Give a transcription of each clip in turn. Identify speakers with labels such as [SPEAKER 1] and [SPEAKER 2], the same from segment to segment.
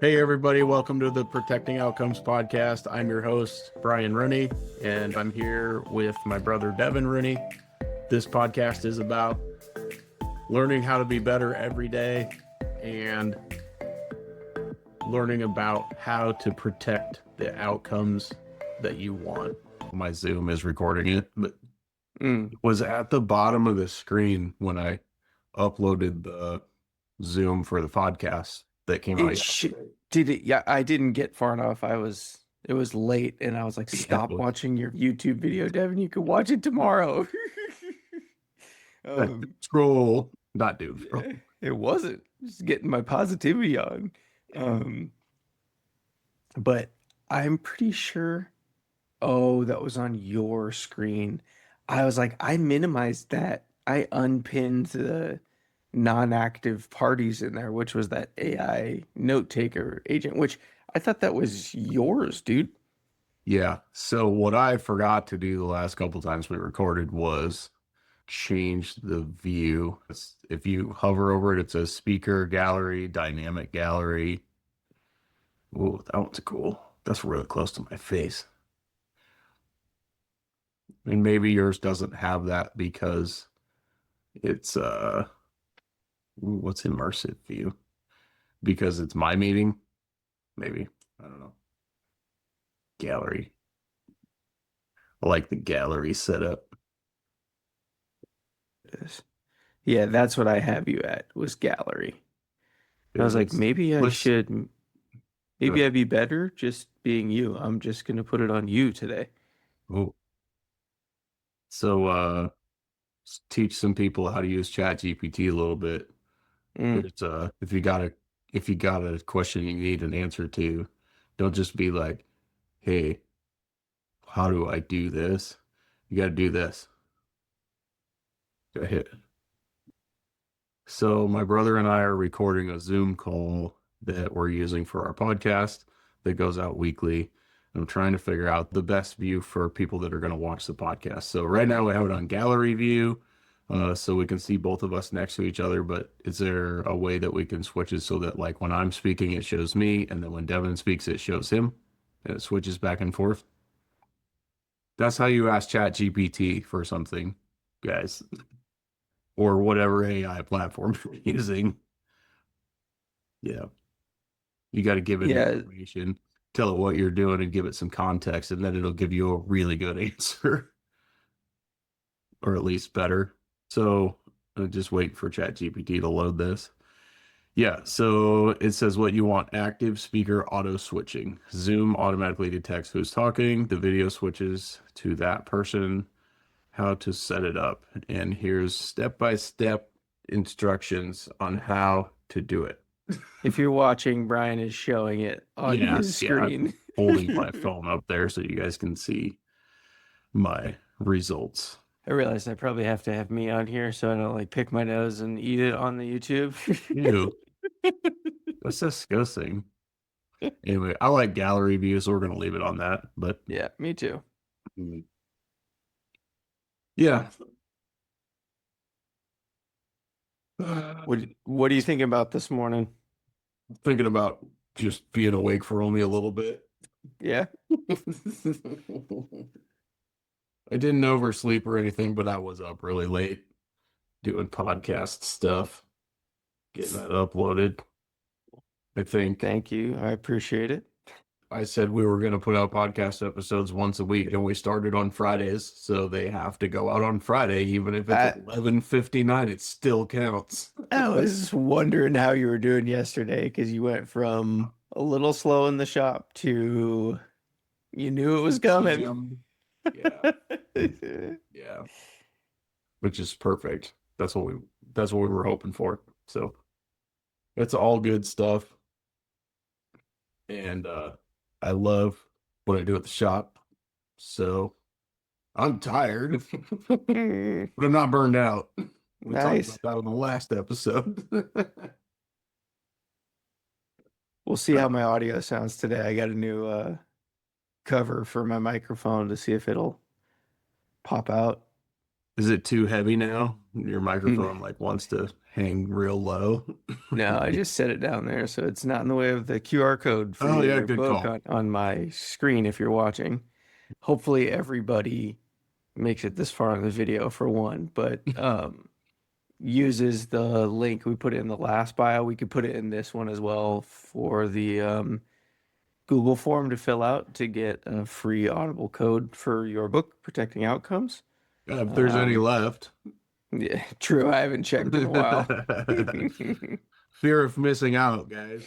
[SPEAKER 1] Hey, everybody, welcome to the Protecting Outcomes podcast. I'm your host, Brian Rooney, and I'm here with my brother, Devon Rooney. This podcast is about learning how to be better every day and learning about how to protect the outcomes that you want. My Zoom is recording it, but it was at the bottom of the screen when I uploaded the Zoom for the podcast that came out yesterday.
[SPEAKER 2] Did it? Yeah, I didn't get far enough. It was late, and I was like, "Stop watching your YouTube video, Devin. You can watch it tomorrow."
[SPEAKER 1] Scroll, not doom scroll.
[SPEAKER 2] It wasn't just getting my positivity on. But I'm pretty sure. Oh, that was on your screen. I was like, I minimized that. I unpinned the non-active parties in there, which was that AI note taker agent, which I thought that was yours, dude.
[SPEAKER 1] Yeah. So what I forgot to do the last couple times we recorded was change the view. If you hover over it, it says speaker gallery, dynamic gallery. Oh, that one's cool. That's really close to my face. And maybe yours doesn't have that because it's what's immersive view? Because it's my meeting? Maybe. I don't know. Gallery. I like the gallery setup.
[SPEAKER 2] Yeah, that's what I have you at, was gallery. I was like, maybe I'd be better just being you. I'm just gonna put it on you today.
[SPEAKER 1] Oh. So teach some people how to use ChatGPT a little bit. It's if you got a question you need an answer to, don't just be like, hey, how do I do this? You got to do this. Go ahead. So my brother and I are recording a Zoom call that we're using for our podcast that goes out weekly. I'm trying to figure out the best view for people that are going to watch the podcast. So right now we have it on gallery view, so we can see both of us next to each other. But is there a way that we can switch it so that, like, when I'm speaking, it shows me, and then when Devin speaks, it shows him, and it switches back and forth? That's how you ask ChatGPT for something, guys, or whatever AI platform you're using. Yeah. You got to give it information, tell it what you're doing, and give it some context, and then it'll give you a really good answer, or at least better. So just wait for ChatGPT to load this. Yeah, so it says what you want: active speaker auto switching. Zoom automatically detects who's talking. The video switches to that person. How to set it up. And here's step-by-step instructions on how to do it.
[SPEAKER 2] If you're watching, Brian is showing it on his screen.
[SPEAKER 1] I'm holding my phone up there so you guys can see my results.
[SPEAKER 2] I realized I probably have to have me on here so I don't like pick my nose and eat it on the YouTube.
[SPEAKER 1] Ew. That's disgusting. Anyway, I like gallery view, so we're going to leave it on that. But
[SPEAKER 2] yeah, me too.
[SPEAKER 1] Yeah.
[SPEAKER 2] What do you think about this morning?
[SPEAKER 1] Thinking about just being awake for only a little bit.
[SPEAKER 2] Yeah.
[SPEAKER 1] I didn't oversleep or anything, but I was up really late doing podcast stuff, getting that uploaded. I think.
[SPEAKER 2] Thank you. I appreciate it.
[SPEAKER 1] I said we were going to put out podcast episodes once a week, and we started on Fridays, so they have to go out on Friday, even if it's 11:59. It still counts.
[SPEAKER 2] I was just wondering how you were doing yesterday, because you went from a little slow in the shop to you knew it was coming.
[SPEAKER 1] Yeah. Yeah. Which is perfect. That's what we were hoping for. So it's all good stuff. And I love what I do at the shop. So I'm tired, but I'm not burned out. We talked about that in the last episode.
[SPEAKER 2] We'll see how my audio sounds today. I got a new cover for my microphone to see if it'll pop out.
[SPEAKER 1] Is it too heavy now? Your microphone like wants to hang real low.
[SPEAKER 2] No, I just set it down there so it's not in the way of the QR code for
[SPEAKER 1] Oh yeah,
[SPEAKER 2] your
[SPEAKER 1] good
[SPEAKER 2] book
[SPEAKER 1] call.
[SPEAKER 2] on my screen if you're watching. Hopefully everybody makes it this far in the video for one, but uses the link we put it in the last bio. We could put it in this one as well for the Google form to fill out to get a free Audible code for your book, Protecting Outcomes.
[SPEAKER 1] If there's any left.
[SPEAKER 2] Yeah, true. I haven't checked in a while.
[SPEAKER 1] Fear of missing out, guys.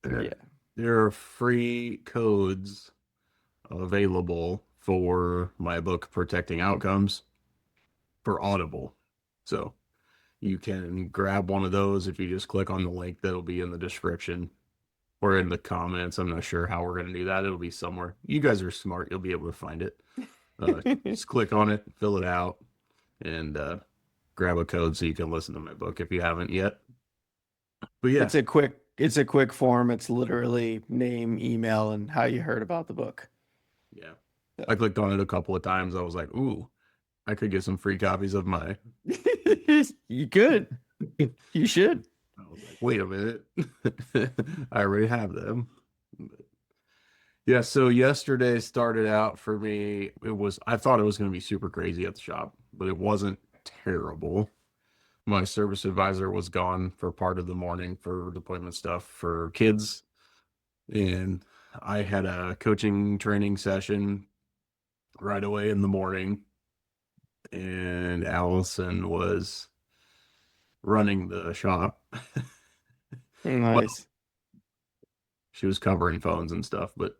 [SPEAKER 2] Yeah.
[SPEAKER 1] There are free codes available for my book Protecting Outcomes for Audible. So you can grab one of those if you just click on the link that'll be in the description or in the comments. I'm not sure how we're going to do that. It'll be somewhere. You guys are smart. You'll be able to find it. Just click on it, fill it out, and grab a code so you can listen to my book if you haven't yet. But yeah,
[SPEAKER 2] It's a quick form. It's literally name, email, and how you heard about the book.
[SPEAKER 1] yeah. I clicked on it a couple of times. I was like, ooh, I could get some free copies of my.
[SPEAKER 2] You could. You should.
[SPEAKER 1] I was like, wait a minute. I already have them. But yeah, so yesterday started out for me. I thought it was going to be super crazy at the shop, but it wasn't terrible. My service advisor was gone for part of the morning for deployment stuff for kids. And I had a coaching training session right away in the morning. And Allison was running the shop. Well,
[SPEAKER 2] Nice.
[SPEAKER 1] she was covering phones and stuff, but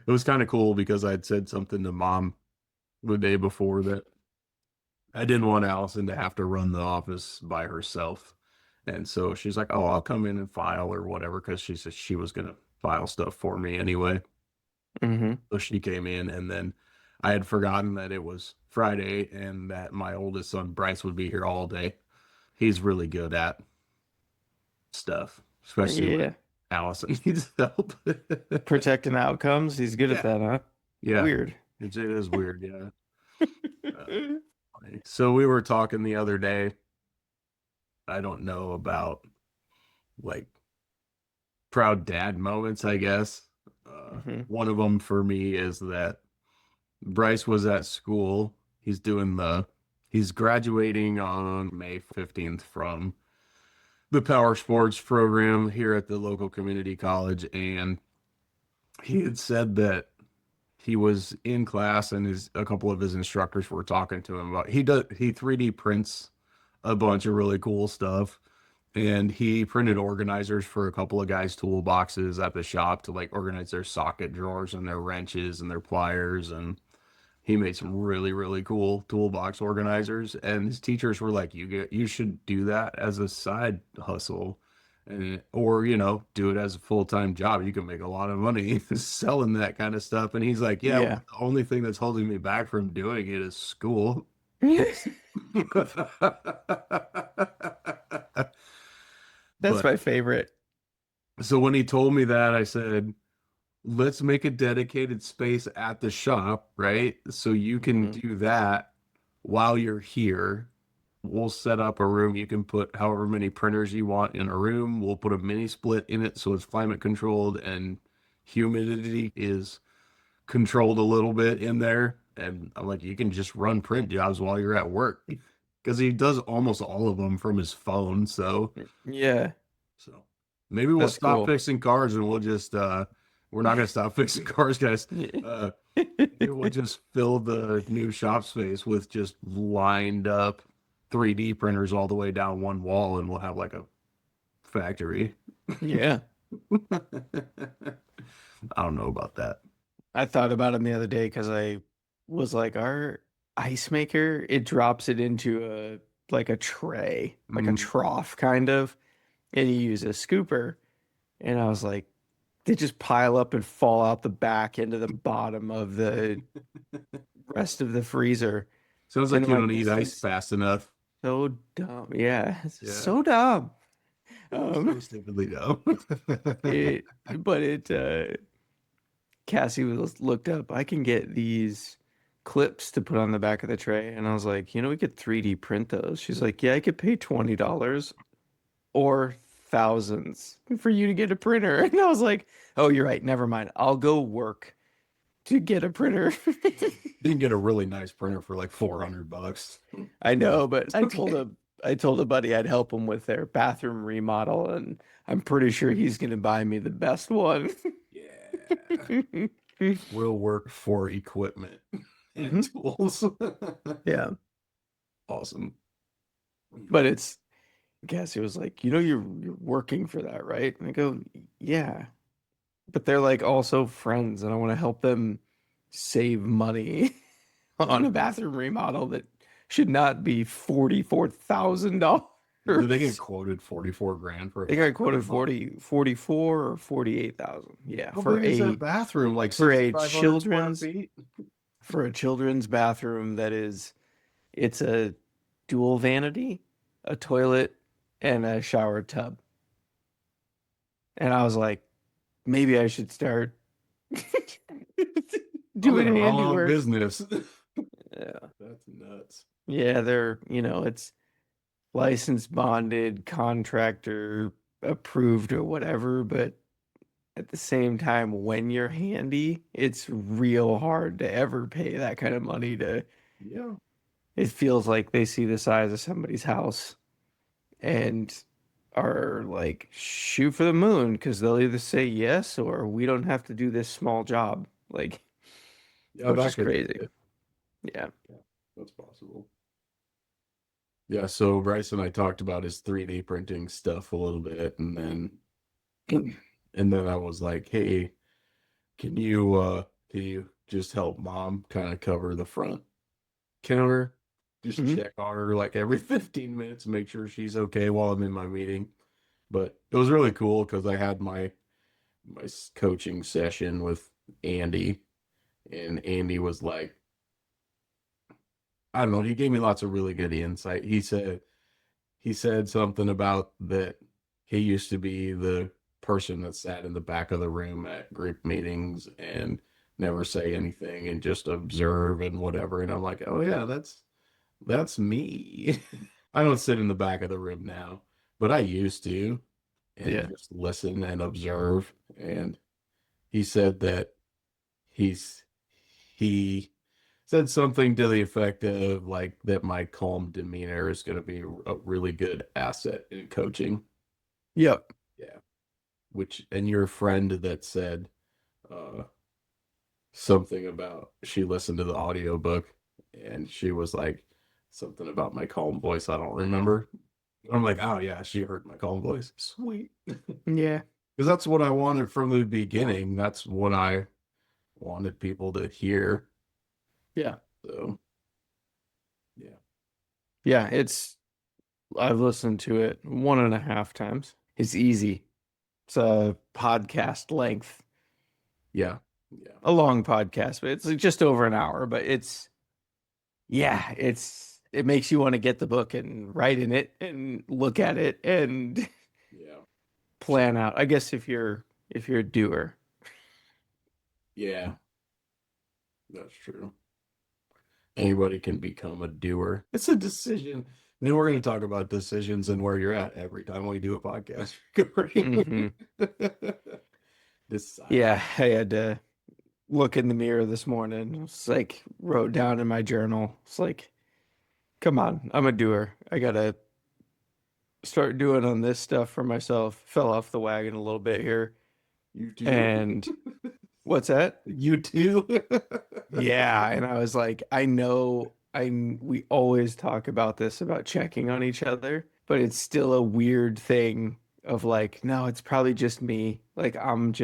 [SPEAKER 1] it was kind of cool because I'd said something to mom the day before that I didn't want Allison to have to run the office by herself. And so she's like, oh, I'll come in and file or whatever, because she said she was going to file stuff for me anyway.
[SPEAKER 2] Mm-hmm.
[SPEAKER 1] So she came in, and then I had forgotten that it was Friday and that my oldest son, Bryce, would be here all day. He's really good at stuff, especially when
[SPEAKER 2] Yeah.
[SPEAKER 1] Allison needs help.
[SPEAKER 2] Protecting outcomes. He's good at
[SPEAKER 1] Yeah.
[SPEAKER 2] that, huh?
[SPEAKER 1] Yeah.
[SPEAKER 2] Weird.
[SPEAKER 1] It is weird. Yeah. So we were talking the other day. I don't know about like proud dad moments, I guess.
[SPEAKER 2] Mm-hmm.
[SPEAKER 1] One of them for me is that Bryce was at school. He's graduating on May 15th from the power sports program here at the local community college. And he had said that he was in class and a couple of his instructors were talking to him about he 3D prints a bunch of really cool stuff. And he printed organizers for a couple of guys' toolboxes at the shop to like organize their socket drawers and their wrenches and their pliers. And he made some really, really cool toolbox organizers. And his teachers were like, you should do that as a side hustle. And or do it as a full-time job. You can make a lot of money selling that kind of stuff. And he's like, yeah, well,
[SPEAKER 2] Yeah.
[SPEAKER 1] the only thing that's holding me back from doing it is school.
[SPEAKER 2] That's
[SPEAKER 1] But
[SPEAKER 2] my favorite.
[SPEAKER 1] so when he told me that, I said, let's make a dedicated space at the shop, right? So you can
[SPEAKER 2] Mm-hmm.
[SPEAKER 1] do that while you're here. We'll set up a room. You can put however many printers you want in a room. We'll put a mini split in it so it's climate controlled and humidity is controlled a little bit in there. And I'm like, you can just run print jobs while you're at work, because he does almost all of them from his phone.
[SPEAKER 2] Yeah,
[SPEAKER 1] So maybe we'll
[SPEAKER 2] that's
[SPEAKER 1] stop
[SPEAKER 2] cool.
[SPEAKER 1] fixing cars and we'll just we're not gonna stop fixing cars, guys. Uh Maybe we'll just fill the new shop space with just lined up 3D printers all the way down one wall, and we'll have like a factory.
[SPEAKER 2] Yeah.
[SPEAKER 1] I don't know about that.
[SPEAKER 2] I thought about him the other day because I was like, our ice maker, it drops it into a tray, like a
[SPEAKER 1] Mm.
[SPEAKER 2] trough kind of, and you use a scooper. And I was like, they just pile up and fall out the back into the bottom of the rest of the freezer.
[SPEAKER 1] Sounds
[SPEAKER 2] And
[SPEAKER 1] like
[SPEAKER 2] I'm
[SPEAKER 1] you
[SPEAKER 2] like,
[SPEAKER 1] don't eat
[SPEAKER 2] this
[SPEAKER 1] ice
[SPEAKER 2] is
[SPEAKER 1] fast enough.
[SPEAKER 2] so dumb. Yeah, it's
[SPEAKER 1] Yeah.
[SPEAKER 2] so dumb.
[SPEAKER 1] So stupidly dumb.
[SPEAKER 2] It, but Cassie was looked up. I can get these clips to put on the back of the tray. And I was like, we could 3D print those. She's like, yeah, I could pay $20 or thousands for you to get a printer. And I was like, oh, you're right. Never mind. I'll go work to get a printer.
[SPEAKER 1] You can get a really nice printer for like $400.
[SPEAKER 2] I know, but
[SPEAKER 1] Okay.
[SPEAKER 2] I told a buddy I'd help him with their bathroom remodel, and I'm pretty sure he's gonna buy me the best one.
[SPEAKER 1] Yeah. Will work for equipment and
[SPEAKER 2] Mhm.
[SPEAKER 1] tools.
[SPEAKER 2] Yeah,
[SPEAKER 1] Awesome.
[SPEAKER 2] but Cassie was like, you're working for that, right? And I go, yeah, but they're like also friends, and I want to help them save money on a bathroom remodel that should not be $44,000.
[SPEAKER 1] Did they get quoted 44 grand for a
[SPEAKER 2] They got
[SPEAKER 1] bathroom
[SPEAKER 2] quoted
[SPEAKER 1] remodel?
[SPEAKER 2] 44 or 48,000. Yeah,
[SPEAKER 1] How big is that bathroom? Like
[SPEAKER 2] for a
[SPEAKER 1] 6,500 square
[SPEAKER 2] children's
[SPEAKER 1] feet?
[SPEAKER 2] for a children's bathroom it's a dual vanity, a toilet, and a shower tub. And I was like, maybe I should start
[SPEAKER 1] I'm
[SPEAKER 2] doing
[SPEAKER 1] gonna run my own
[SPEAKER 2] handiwork.
[SPEAKER 1] business.
[SPEAKER 2] Yeah.
[SPEAKER 1] That's nuts.
[SPEAKER 2] Yeah, it's licensed, bonded, contractor approved or whatever, but at the same time, when you're handy, it's real hard to ever pay that kind of money to.
[SPEAKER 1] Yeah.
[SPEAKER 2] It feels like they see the size of somebody's house and are like, shoot for the moon because they'll either say yes or we don't have to do this small job. Like,
[SPEAKER 1] Yeah,
[SPEAKER 2] which
[SPEAKER 1] that
[SPEAKER 2] is
[SPEAKER 1] could be
[SPEAKER 2] crazy.
[SPEAKER 1] it.
[SPEAKER 2] Yeah.
[SPEAKER 1] Yeah, that's possible. Yeah, so Bryce and I talked about his 3D printing stuff a little bit, and then and then I was like, hey, can you just help mom kind of cover the front counter? Just
[SPEAKER 2] Hmm.
[SPEAKER 1] check on her like every 15 minutes, make sure she's okay while I'm in my meeting. But it was really cool because I had my coaching session with Andy, and Andy was like, I don't know, he gave me lots of really good insight. He said something about that he used to be the person that sat in the back of the room at group meetings and never say anything and just observe and whatever. And I'm like, oh yeah, that's me. I don't sit in the back of the room now, but I used to and
[SPEAKER 2] Yeah.
[SPEAKER 1] just listen and observe. And he said that he's he said something to the effect of like that my calm demeanor is going to be a really good asset in coaching.
[SPEAKER 2] Yep.
[SPEAKER 1] Yeah. Which, and your friend that said uh something about she listened to the audiobook and she was like something about my calm voice. I don't remember. I'm like, oh yeah, she heard my calm voice. Sweet.
[SPEAKER 2] Yeah.
[SPEAKER 1] Because that's what I wanted from the beginning. That's what I wanted people to hear.
[SPEAKER 2] Yeah.
[SPEAKER 1] So yeah.
[SPEAKER 2] Yeah. I've listened to it 1.5 times. It's easy. It's a podcast length,
[SPEAKER 1] Yeah. Yeah.
[SPEAKER 2] a long podcast, but it's like just over an hour. But yeah, it makes you want to get the book and write in it and look at it and
[SPEAKER 1] Yeah.
[SPEAKER 2] plan out. I guess if you're a doer.
[SPEAKER 1] Yeah. That's true. Anybody can become a doer. It's a decision. Then we're going to talk about decisions and where you're at every time we do a podcast
[SPEAKER 2] Hmm.
[SPEAKER 1] recording. Decide.
[SPEAKER 2] Yeah, I had to look in the mirror this morning. It's like wrote down in my journal. It's like, come on, I'm a doer. I gotta start doing on this stuff for myself. Fell off the wagon a little bit here.
[SPEAKER 1] You too.
[SPEAKER 2] And what's that?
[SPEAKER 1] You too.
[SPEAKER 2] Yeah, and I was like, I know we always talk about this about checking on each other, but it's still a weird thing of like, no, it's probably just me. Like I don't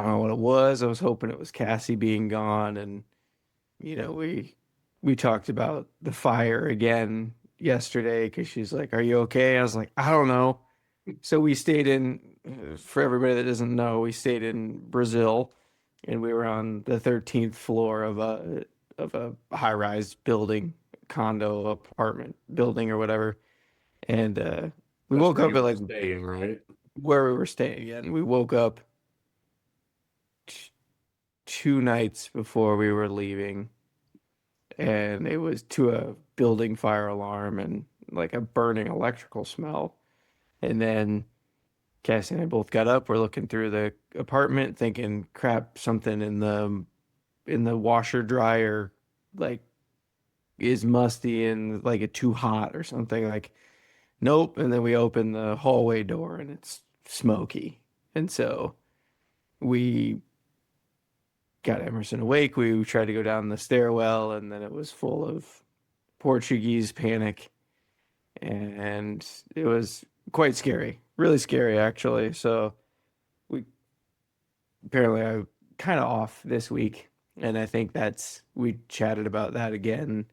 [SPEAKER 2] know what it was. I was hoping it was Cassie being gone, and we talked about the fire again yesterday because she's like, "Are you okay?" I was like, "I don't know." So we stayed for everybody that doesn't know, we stayed in Brazil, and we were on the 13th floor of a high-rise building, condo, apartment building, or whatever. And we
[SPEAKER 1] That's
[SPEAKER 2] woke
[SPEAKER 1] where
[SPEAKER 2] up
[SPEAKER 1] you
[SPEAKER 2] at
[SPEAKER 1] were
[SPEAKER 2] like
[SPEAKER 1] staying, right?
[SPEAKER 2] where we were staying, and we woke up 2 nights before we were leaving, and it was to a building fire alarm and like a burning electrical smell. And then Cassie and I both got up. We're looking through the apartment, thinking, "Crap, something in the washer dryer, like is musty and like it too hot or something." Like, nope. And then we open the hallway door and it's smoky. And so we got Emerson awake. We tried to go down the stairwell, and then it was full of Portuguese panic, and it was quite scary, really scary actually. So we apparently I kind of off this week, and I think we chatted about that again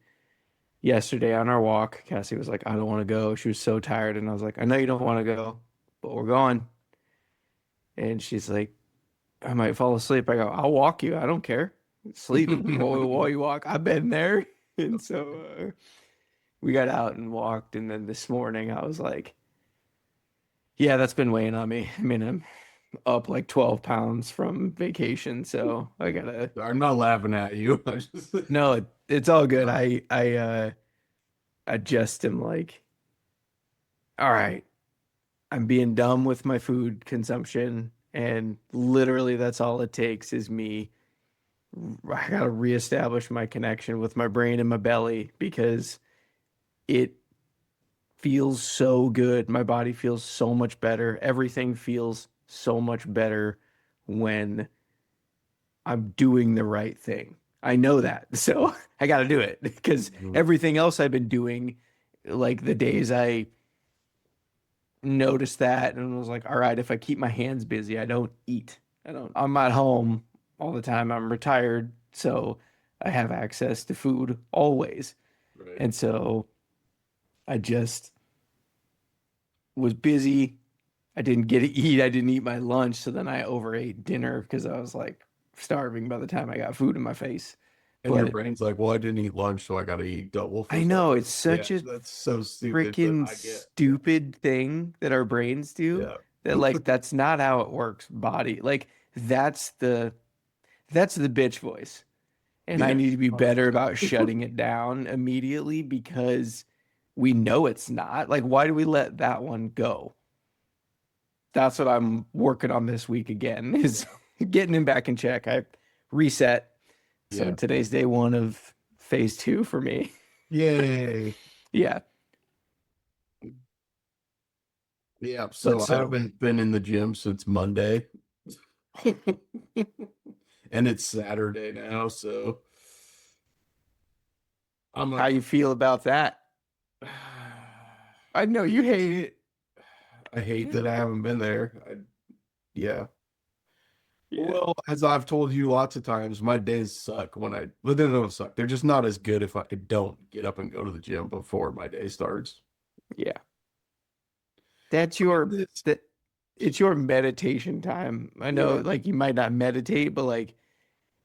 [SPEAKER 2] yesterday on our walk. Cassie was like, "I don't want to go." She was so tired, and I was like, "I know you don't want to go, but we're going." And she's like, "I might fall asleep." I go, "I'll walk you. I don't care. Sleep while you walk. I've been there." And so we got out and walked, and then this morning I was like, "Yeah, that's been weighing on me." I mean, I'm up like 12 pounds from vacation, so I gotta.
[SPEAKER 1] I'm not laughing at you. I just
[SPEAKER 2] No, it's all good. I just am like, all right, I'm being dumb with my food consumption, and literally that's all it takes is me. I gotta reestablish my connection with my brain and my belly because it feels so good. My body feels so much better. Everything feels so much better when I'm doing the right thing. I know that. So I got to do it because everything else I've been doing, like the days I noticed that and was like, all right, if I keep my hands busy, I don't eat. I'm at home all the time. I'm retired. So I have access to food always.
[SPEAKER 1] right.
[SPEAKER 2] And so I just was busy. I didn't get to eat. I didn't eat my lunch. So then I overate dinner because I was like starving by the time I got food in my face.
[SPEAKER 1] And your
[SPEAKER 2] But
[SPEAKER 1] brain's like, well, I didn't eat lunch, so I got to eat double for
[SPEAKER 2] I know
[SPEAKER 1] supper.
[SPEAKER 2] it's
[SPEAKER 1] Yeah,
[SPEAKER 2] such a
[SPEAKER 1] that's so stupid, but
[SPEAKER 2] freaking
[SPEAKER 1] I get.
[SPEAKER 2] stupid thing that our brains do
[SPEAKER 1] Yeah.
[SPEAKER 2] that like that's not how it works, body. Like that's the that's the bitch voice. And I
[SPEAKER 1] Yeah.
[SPEAKER 2] need to be better about
[SPEAKER 1] 100%.
[SPEAKER 2] shutting it down immediately because we know it's not. Like, why do we let that one go? That's what I'm working on this week again, is getting him back in check. I reset. So
[SPEAKER 1] Yeah.
[SPEAKER 2] today's day one of phase two for me.
[SPEAKER 1] Yay.
[SPEAKER 2] Yeah.
[SPEAKER 1] Yeah.
[SPEAKER 2] But
[SPEAKER 1] So I
[SPEAKER 2] so
[SPEAKER 1] haven't been in the gym since Monday, and it's Saturday now, so I'm
[SPEAKER 2] how
[SPEAKER 1] like,
[SPEAKER 2] you feel about that? I know you hate it.
[SPEAKER 1] I hate that I haven't been there. Yeah.
[SPEAKER 2] Yeah.
[SPEAKER 1] Well, as I've told you lots of times, my days suck well, they don't suck. They're just not as good if I don't get up and go to the gym before my day starts.
[SPEAKER 2] Yeah. That's
[SPEAKER 1] And
[SPEAKER 2] your
[SPEAKER 1] this,
[SPEAKER 2] that it's your meditation time. I know
[SPEAKER 1] yeah,
[SPEAKER 2] like you might not meditate, but like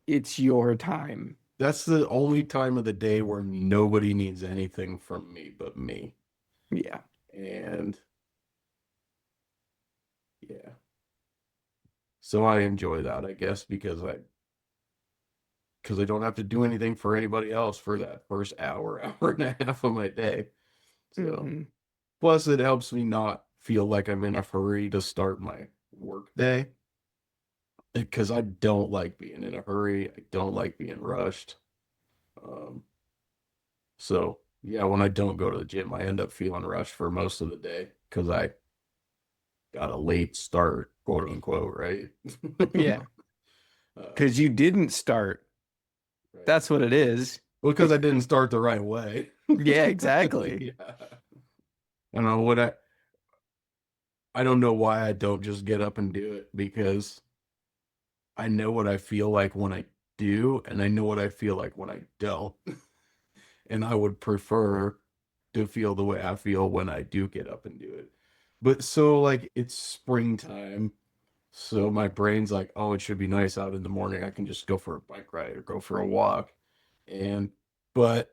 [SPEAKER 2] it's your time.
[SPEAKER 1] that's the only time of the day where nobody needs anything from me but me.
[SPEAKER 2] Yeah.
[SPEAKER 1] And yeah, so I enjoy that, I guess, because I don't have to do anything for anybody else for that first hour, hour and a half of my day. So
[SPEAKER 2] Hmm.
[SPEAKER 1] plus it helps me not feel like I'm in a hurry to start my work day because I don't like being in a hurry. I don't like being rushed. Um, so yeah, when I don't go to the gym, I end up feeling rushed for most of the day because I got a late start, quote unquote, right?
[SPEAKER 2] Yeah.
[SPEAKER 1] uh,
[SPEAKER 2] Because you didn't start.
[SPEAKER 1] right.
[SPEAKER 2] That's what it is.
[SPEAKER 1] Well, because I didn't start the right way.
[SPEAKER 2] Yeah, exactly.
[SPEAKER 1] Yeah. I don't know what I don't know why I don't just get up and do it because I know what I feel like when I do, and I know what I feel like when I don't. And I would prefer to feel the way I feel when I do get up and do it. But so like it's springtime, so my brain's like, oh, it should be nice out in the morning. I can just go for a bike ride or go for a walk. And but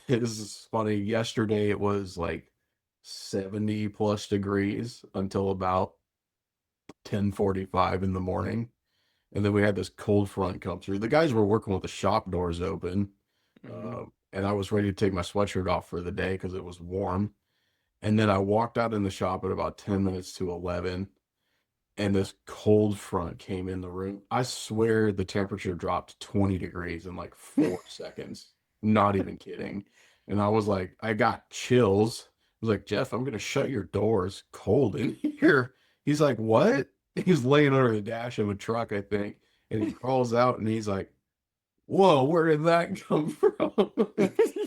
[SPEAKER 1] this is funny. Yesterday it was like 70 plus degrees until about 10:45 in the morning. And then we had this cold front come through. The guys were working with the shop doors open,
[SPEAKER 2] Mhm.
[SPEAKER 1] and I was ready to take my sweatshirt off for the day because it was warm. And then I walked out in the shop at about 10 minutes to 11, and this cold front came in the room. I swear the temperature dropped 20 degrees in like 4 seconds. Not even kidding. And I was like, I got chills. I was like, Jeff, I'm gonna shut your doors. Cold in here. He's like, what? He's laying under the dash of a truck, I think. And he crawls out and he's like, whoa, where did that come from?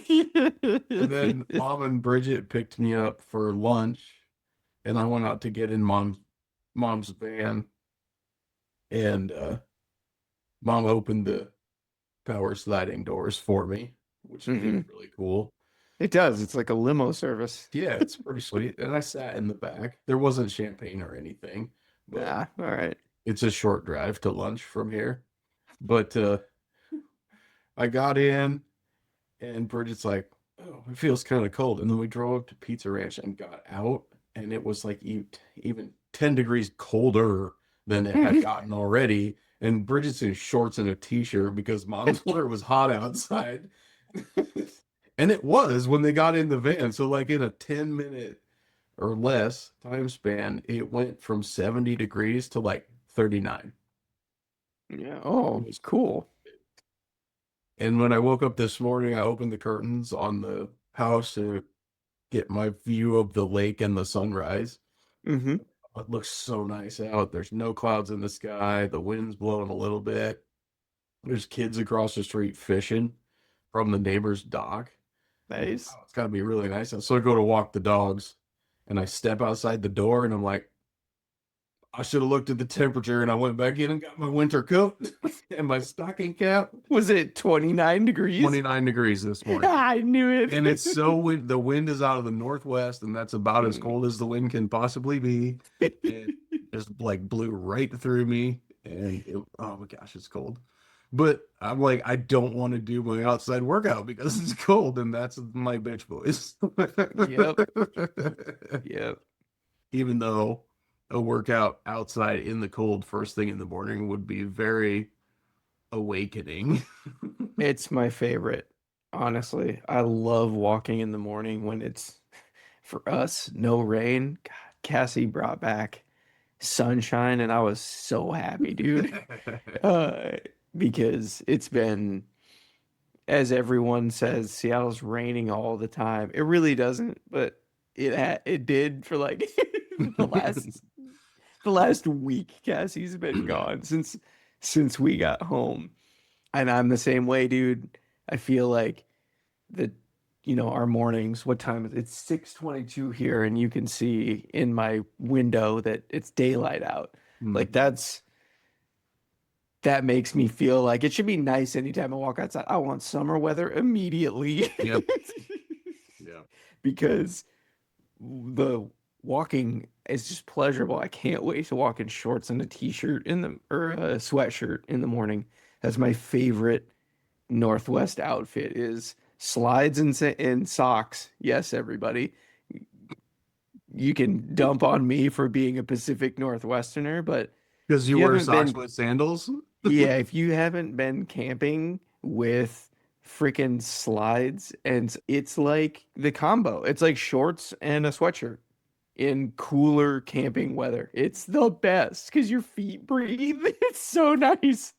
[SPEAKER 1] And then mom and Bridget picked me up for lunch, and I went out to get in mom's van, and mom opened the power sliding doors for me, which feels
[SPEAKER 2] Mhm.
[SPEAKER 1] really cool.
[SPEAKER 2] It does. It's like a limo service.
[SPEAKER 1] Yeah, it's pretty sweet. And I sat in the back. There wasn't champagne or anything, but
[SPEAKER 2] Ah, all right.
[SPEAKER 1] it's a short drive to lunch from here. But I got in, and Bridget's like, "Oh, it feels kind of cold." And then we drove up to Pizza Ranch and got out, and it was like even 10 degrees colder than it had gotten already. And Bridget's in shorts and a t-shirt because mom's water was hot outside. And it was when they got in the van. So like in a 10-minute or less time span, it went from 70 degrees to like 39.
[SPEAKER 2] Yeah.
[SPEAKER 1] It
[SPEAKER 2] Oh,
[SPEAKER 1] was
[SPEAKER 2] cool.
[SPEAKER 1] And when I woke up this morning, I opened the curtains on the house to get my view of the lake and the sunrise.
[SPEAKER 2] Mm-hmm.
[SPEAKER 1] It looks so nice out. There's no clouds in the sky. The wind's blowing a little bit. There's kids across the street fishing from the neighbor's dock. I'm like,
[SPEAKER 2] Nice.
[SPEAKER 1] wow, it's got to be really nice. So I go to walk the dogs, and I step outside the door, and I'm like, I should have looked at the temperature, and I went back in and got my winter coat and my stocking cap.
[SPEAKER 2] Was it 29 degrees?
[SPEAKER 1] 29 degrees this morning.
[SPEAKER 2] I knew it.
[SPEAKER 1] And it's so the wind is out of the northwest, and that's about as
[SPEAKER 2] Mm.
[SPEAKER 1] cold as the wind can possibly be. And just like blew right through me, and oh my gosh, it's cold. But I'm like, I don't want to do my outside workout because it's cold, and that's my bitch voice.
[SPEAKER 2] Yep. Yep.
[SPEAKER 1] Even though a workout outside in the cold first thing in the morning would be very awakening.
[SPEAKER 2] It's my favorite. Honestly, I love walking in the morning when it's for us, no rain. God, Cassie brought back sunshine and I was so happy, dude. Uh, because it's been, as everyone says, Seattle's raining all the time. It really doesn't, but it did for like the last week. Cassie's been gone since we got home. And I'm the same way, dude. I feel like the our mornings, what time is it? It's 6:22 here, and you can see in my window that it's daylight out. Like that makes me feel like it should be nice anytime I walk outside. I want summer weather immediately.
[SPEAKER 1] Yep. Yeah.
[SPEAKER 2] Because the walking is just pleasurable. I can't wait to walk in shorts and a t-shirt in the or a sweatshirt in the morning. That's my favorite Northwest outfit is slides and socks. Yes, everybody. You can dump on me for being a Pacific Northwesterner, but
[SPEAKER 1] Because
[SPEAKER 2] if
[SPEAKER 1] you
[SPEAKER 2] you
[SPEAKER 1] wear
[SPEAKER 2] haven't
[SPEAKER 1] socks
[SPEAKER 2] been,
[SPEAKER 1] with sandals?
[SPEAKER 2] yeah, if you haven't been camping with freaking slides, and it's like the combo. It's like shorts and a sweatshirt in cooler camping weather. It's the best because your feet breathe. It's so nice.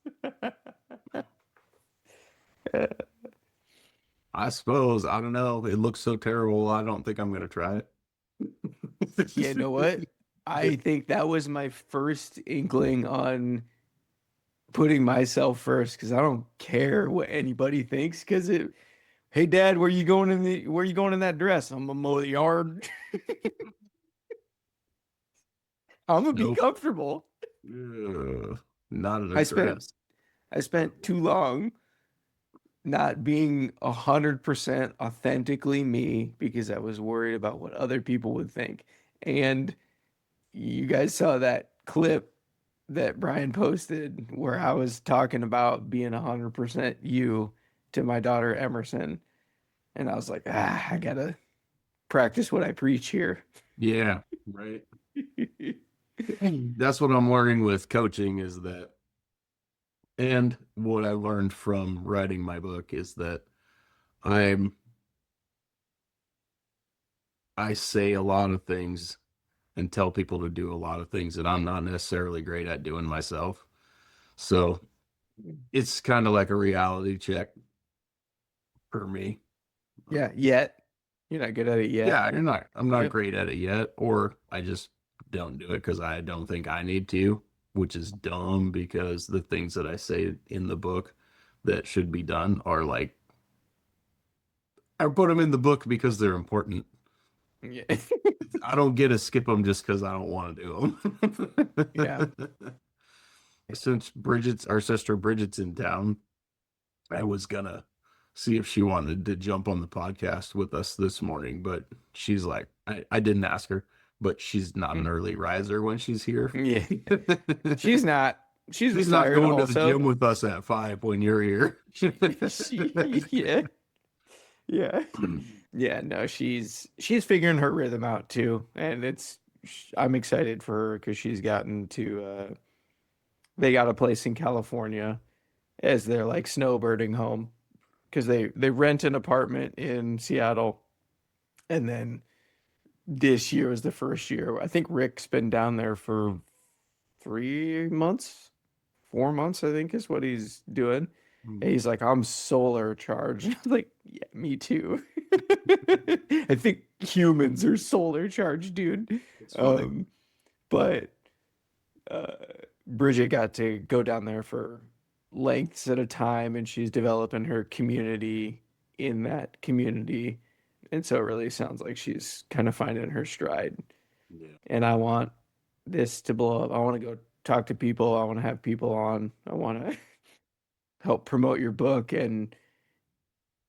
[SPEAKER 1] I suppose. I don't know. It looks so terrible. I don't think I'm going to try it.
[SPEAKER 2] You know what? I think that was my first inkling on putting myself first because I don't care what anybody thinks. Because hey, Dad, where you going in that dress? I'm gonna mow the yard. I'm gonna be
[SPEAKER 1] Nope.
[SPEAKER 2] comfortable.
[SPEAKER 1] Not an
[SPEAKER 2] I spent
[SPEAKER 1] address.
[SPEAKER 2] I spent too long not being 100% authentically me because I was worried about what other people would think. And you guys saw that clip that Brian posted where I was talking about being 100% you to my daughter Emerson. And I was like, I gotta practice what I preach here.
[SPEAKER 1] Yeah, right. That's what I'm learning with coaching is that And what I learned from writing my book is that I'm I say a lot of things and tell people to do a lot of things that I'm not necessarily great at doing myself. So it's kind of like a reality check for me.
[SPEAKER 2] Yeah, yet. You're not good at it yet.
[SPEAKER 1] Yeah, I'm not
[SPEAKER 2] Yep.
[SPEAKER 1] great at it yet, or I just don't do it because I don't think I need to, which is dumb because the things that I say in the book that should be done are like I put them in the book because they're important.
[SPEAKER 2] Yeah.
[SPEAKER 1] I don't get to skip them just because I don't want to do
[SPEAKER 2] Yeah.
[SPEAKER 1] them. Since our sister Bridget's in town, I was gonna see if she wanted to jump on the podcast with us this morning, but she's like, I didn't ask her, but she's not an early riser when she's here.
[SPEAKER 2] Yeah. She's not. She's
[SPEAKER 1] She's not
[SPEAKER 2] retired
[SPEAKER 1] going to the
[SPEAKER 2] also.
[SPEAKER 1] gym with us at 5 when you're here.
[SPEAKER 2] Yeah. Yeah. Yeah, no, she's figuring her rhythm out too, and I'm excited for her because she's gotten to they got a place in California as their like snowbirding home because they rent an apartment in Seattle, and then this year was the first year. I think Rick's been down there for 3 months, 4 months, I think is what he's doing. And he's like, I'm solar charged. I was like, yeah, me too. I think humans are solar charged, dude.
[SPEAKER 1] It's funny.
[SPEAKER 2] Um, but uh, Bridget got to go down there for lengths at a time, and she's developing her community in that community. And so it really sounds like she's kind of finding her stride.
[SPEAKER 1] Yeah.
[SPEAKER 2] And I want this to blow up. I want to go talk to people. I want to have people on. I want to help promote your book and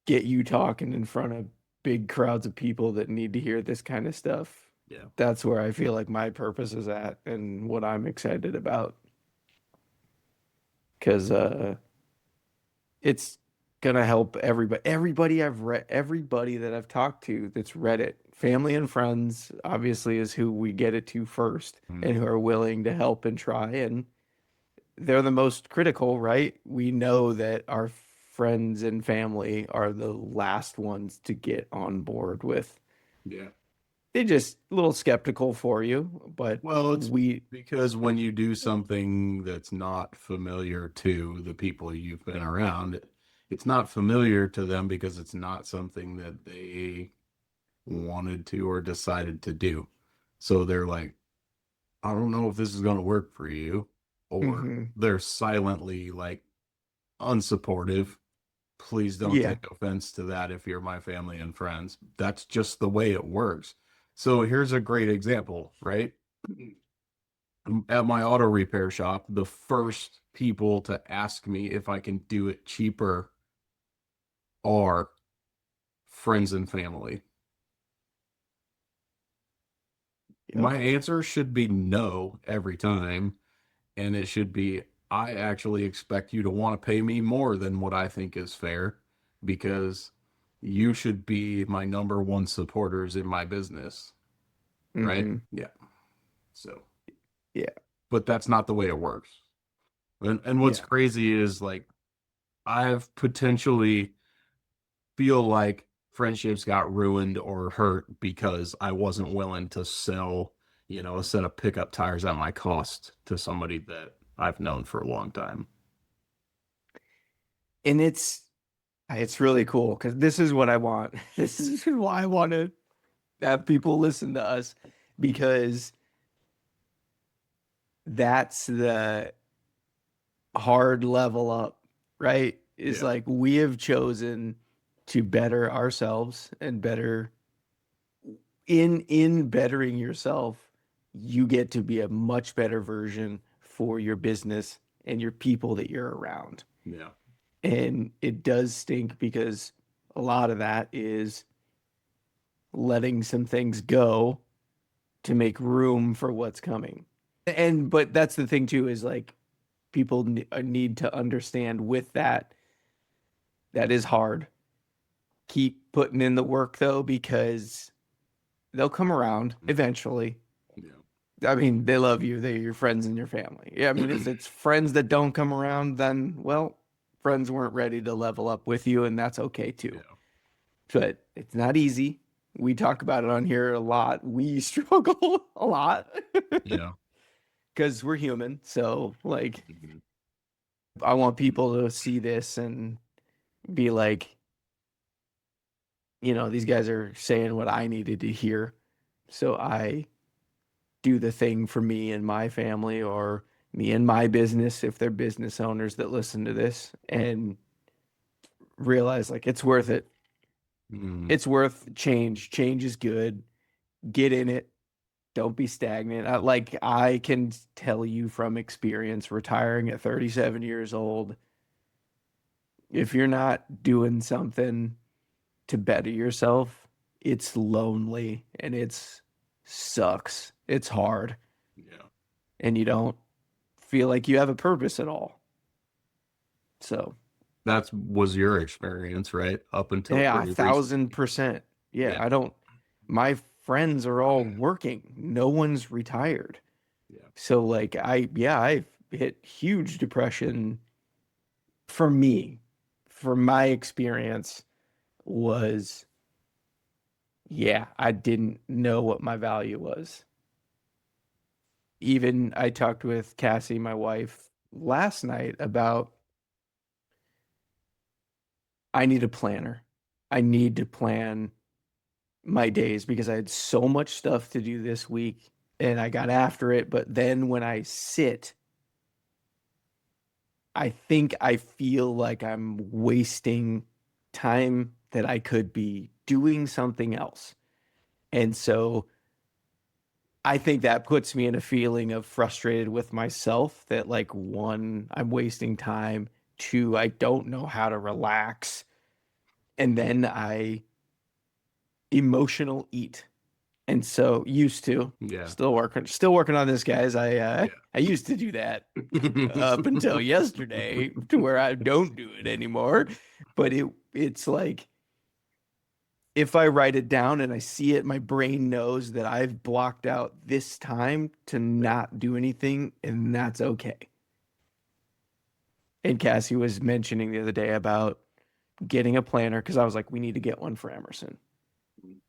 [SPEAKER 2] get you talking in front of big crowds of people that need to hear this kind of stuff.
[SPEAKER 1] Yeah.
[SPEAKER 2] That's where I feel like my purpose is at and what I'm excited about. Because it's gonna help everybody. Everybody that I've talked to that's read it, family and friends, obviously, is who we get it to first, and who are willing to help and try. And they're the most critical, right? We know that our friends and family are the last ones to get on board with.
[SPEAKER 1] Yeah.
[SPEAKER 2] They're just a little skeptical for you, but
[SPEAKER 1] Well, it's
[SPEAKER 2] we,
[SPEAKER 1] because when you do something that's not familiar to the people you've been around, it's not familiar to them because it's not something that they wanted to or decided to do. So they're like, I don't know if this is going to work for you. Or
[SPEAKER 2] hmm
[SPEAKER 1] they're silently like unsupportive. Please don't
[SPEAKER 2] yeah,
[SPEAKER 1] take offense to that if you're my family and friends. That's just the way it works. So here's a great example, right? At my auto repair shop, the first people to ask me if I can do it cheaper are friends and family.
[SPEAKER 2] yep,
[SPEAKER 1] My answer should be no every time, and it should be I actually expect you to want to pay me more than what I think is fair because you should be my number one supporters in my business, right?
[SPEAKER 2] hmm
[SPEAKER 1] Yeah. So,
[SPEAKER 2] yeah,
[SPEAKER 1] but that's not the way it works. And what's
[SPEAKER 2] yeah,
[SPEAKER 1] crazy is like I've potentially feel like friendships got ruined or hurt because I wasn't willing to sell, a set of pickup tires at my cost to somebody that I've known for a long time.
[SPEAKER 2] and it's really cool because this is what I want. This is why I want to have people listen to us because that's the hard level up, right? Is
[SPEAKER 1] Yeah.
[SPEAKER 2] like we have chosen to better ourselves and better in bettering yourself, you get to be a much better version for your business and your people that you're around.
[SPEAKER 1] Yeah.
[SPEAKER 2] And it does stink because a lot of that is letting some things go to make room for what's coming. And but that's the thing too is like people need to understand with that that is hard. Keep putting in the work though because they'll come around eventually.
[SPEAKER 1] Yeah.
[SPEAKER 2] I mean, they love you. They're your friends and your family. Yeah, I mean, if it's friends that don't come around, then, well, friends weren't ready to level up with you, and that's okay too.
[SPEAKER 1] Yeah.
[SPEAKER 2] But it's not easy. We talk about it on here a lot. We struggle a lot
[SPEAKER 1] Yeah.
[SPEAKER 2] because we're human. So, like,
[SPEAKER 1] Mhm.
[SPEAKER 2] I want people to see this and be like, these guys are saying what I needed to hear. So I do the thing for me and my family or me and my business if they're business owners that listen to this and realize like it's worth it.
[SPEAKER 1] Mm.
[SPEAKER 2] It's worth change. Change is good. Get in it. Don't be stagnant. I can tell you from experience retiring at 37 years old, if you're not doing something to better yourself, it's lonely and it's sucks. It's hard
[SPEAKER 1] Yeah.
[SPEAKER 2] and you don't feel like you have a purpose at all. So,
[SPEAKER 1] That was your experience, right? Up until
[SPEAKER 2] yeah, a
[SPEAKER 1] pretty recently.
[SPEAKER 2] 1000%. Yeah,
[SPEAKER 1] Yeah.
[SPEAKER 2] my friends are all working. No one's retired.
[SPEAKER 1] Yeah.
[SPEAKER 2] So like I've hit huge depression for me, for my experience was, yeah, I didn't know what my value was. Even I talked with Cassie, my wife, last night about I need a planner. I need to plan my days because I had so much stuff to do this week and I got after it. But then when I sit, I think I feel like I'm wasting time that I could be doing something else. And so I think that puts me in a feeling of frustrated with myself that, like, one, I'm wasting time. Two, I don't know how to relax. And then I emotional eat. And so used to
[SPEAKER 1] Yeah.
[SPEAKER 2] still working on this, guys.
[SPEAKER 1] Yeah.
[SPEAKER 2] I used to do that up until yesterday to where I don't do it anymore. But it's like if I write it down and I see it, my brain knows that I've blocked out this time to not do anything, and that's okay. And Cassie was mentioning the other day about getting a planner because I was like, we need to get one for Emerson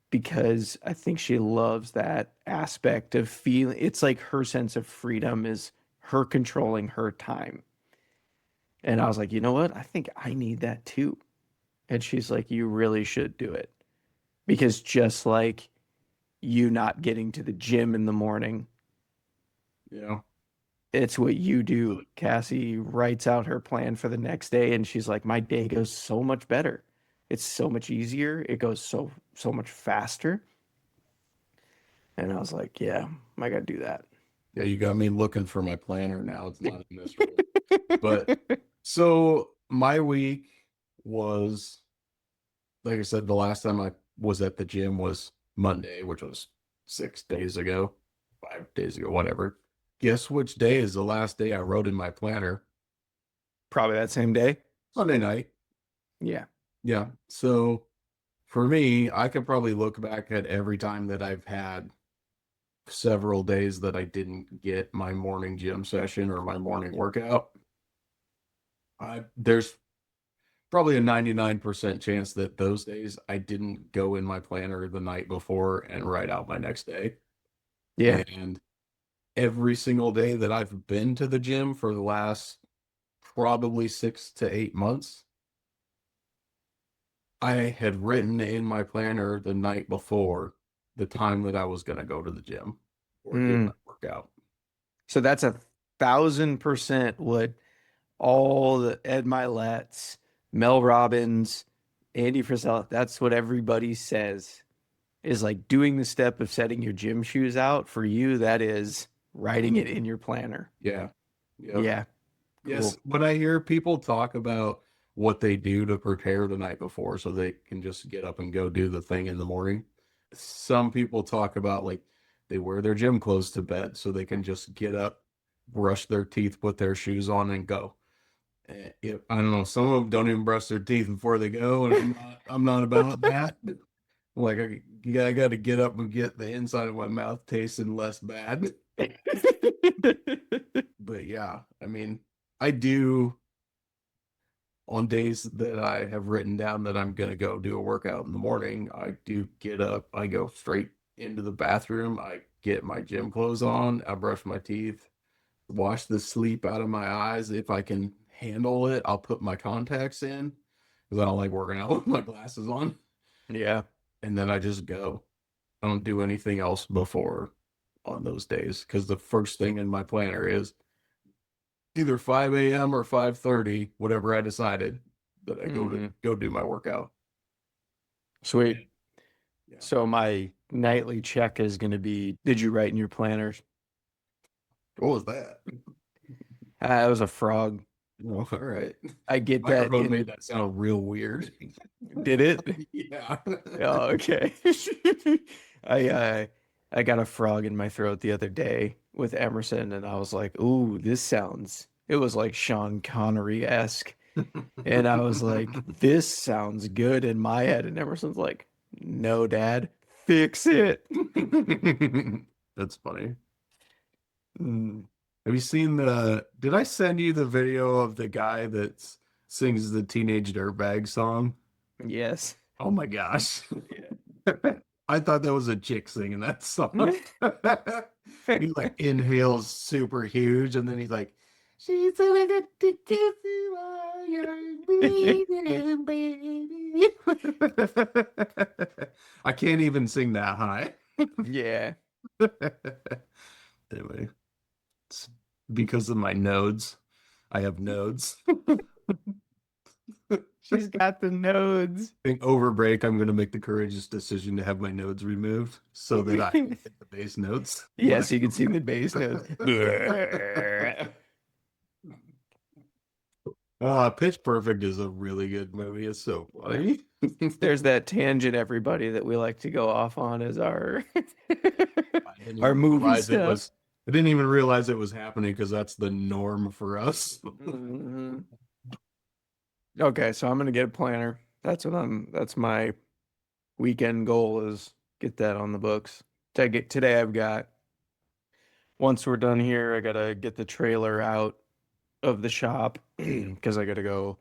[SPEAKER 2] because I think she loves that aspect of feeling. It's like her sense of freedom is her controlling her time. And I was like, you know what? I think I need that too. And she's like, you really should do it because just like you not getting to the gym in the morning,
[SPEAKER 1] Yeah.
[SPEAKER 2] it's what you do. Cassie writes out her plan for the next day and she's like, my day goes so much better. It's so much easier. It goes so much faster. And I was like, yeah, I gotta do that.
[SPEAKER 1] Yeah, you got me looking for my planner now. It's not in this room. But so my week was, like I said, the last time I was at the gym was Monday, which was 6 days ago, 5 days ago, whatever. Guess which day is the last day I wrote in my planner?
[SPEAKER 2] Probably that same day.
[SPEAKER 1] Sunday night.
[SPEAKER 2] Yeah.
[SPEAKER 1] Yeah. So for me, I could probably look back at every time that I've had several days that I didn't get my morning gym session or my morning workout. There's probably a 99% chance that those days I didn't go in my planner the night before and write out my next day.
[SPEAKER 2] Yeah.
[SPEAKER 1] And every single day that I've been to the gym for the last probably 6 to 8 months, I had written in my planner the night before the time that I was going to go to the gym or do my
[SPEAKER 2] Mm.
[SPEAKER 1] workout.
[SPEAKER 2] So that's 1,000% what all the Ed Milet's, Mel Robbins, Andy Frisella, that's what everybody says is like doing the step of setting your gym shoes out. For you, that is writing it in your planner.
[SPEAKER 1] Yeah. Yep.
[SPEAKER 2] Yeah,
[SPEAKER 1] Yes.
[SPEAKER 2] cool.
[SPEAKER 1] When I hear people talk about what they do to prepare the night before so they can just get up and go do the thing in the morning, some people talk about like they wear their gym clothes to bed so they can just get up, brush their teeth, put their shoes on, and go. I don't know. Some of them don't even brush their teeth before they go, and I'm not about that. Like I got to get up and get the inside of my mouth tasting less bad. But yeah, I mean, I do on days that I have written down that I'm gonna go do a workout in the morning, I do get up, I go straight into the bathroom, I get my gym clothes on, I brush my teeth, wash the sleep out of my eyes. If I can handle it, I'll put my contacts in because I don't like working out with my glasses on.
[SPEAKER 2] Yeah.
[SPEAKER 1] And then I just go. I don't do anything else before on those days because the first thing in my planner is either 5 a.m. or 5:30, whatever I decided that I go do my workout.
[SPEAKER 2] Sweet.
[SPEAKER 1] Yeah.
[SPEAKER 2] So my nightly check is going to be, did you write in your planners?
[SPEAKER 1] What was that?
[SPEAKER 2] It was a frog.
[SPEAKER 1] Oh, all right.
[SPEAKER 2] I get that
[SPEAKER 1] Microphone
[SPEAKER 2] in.
[SPEAKER 1] made that sound real weird.
[SPEAKER 2] Did it?
[SPEAKER 1] Yeah.
[SPEAKER 2] Oh, okay. I uh I got a frog in my throat the other day with Emerson, and I was like, "Ooh, this sounds." It was like Sean Connery-esque, and I was like, "This sounds good in my head." And Emerson's like, "No, Dad, fix it."
[SPEAKER 1] That's funny.
[SPEAKER 2] Mm,
[SPEAKER 1] Have you seen the? Did I send you the video of the guy that sings the Teenage Dirtbag song?
[SPEAKER 2] yes.
[SPEAKER 1] Oh my gosh.
[SPEAKER 2] Yeah.
[SPEAKER 1] I thought that was a chick singing that song. He like inhales super huge and then he's like, she's so good to kiss you while you're breathing, baby. I can't even sing that high.
[SPEAKER 2] Yeah.
[SPEAKER 1] Anyway, it's because of my nodes. I have nodes.
[SPEAKER 2] She's got the nodes.
[SPEAKER 1] I think over break, I'm going to make the courageous decision to have my nodes removed so that I can hit the bass notes.
[SPEAKER 2] Yes, you can see the bass notes.
[SPEAKER 1] Pitch Perfect is a really good movie. It's so funny.
[SPEAKER 2] There's that tangent, everybody, that we like to go off on as our
[SPEAKER 1] I didn't
[SPEAKER 2] our
[SPEAKER 1] even
[SPEAKER 2] movie
[SPEAKER 1] realize it
[SPEAKER 2] stuff.
[SPEAKER 1] was. I didn't even realize it was happening because that's the norm for us.
[SPEAKER 2] Mhm. Okay, so I'm gonna get a planner. That's my weekend goal is get that on the books. Today I've got once we're done here, I gotta get the trailer out of the shop because I gotta go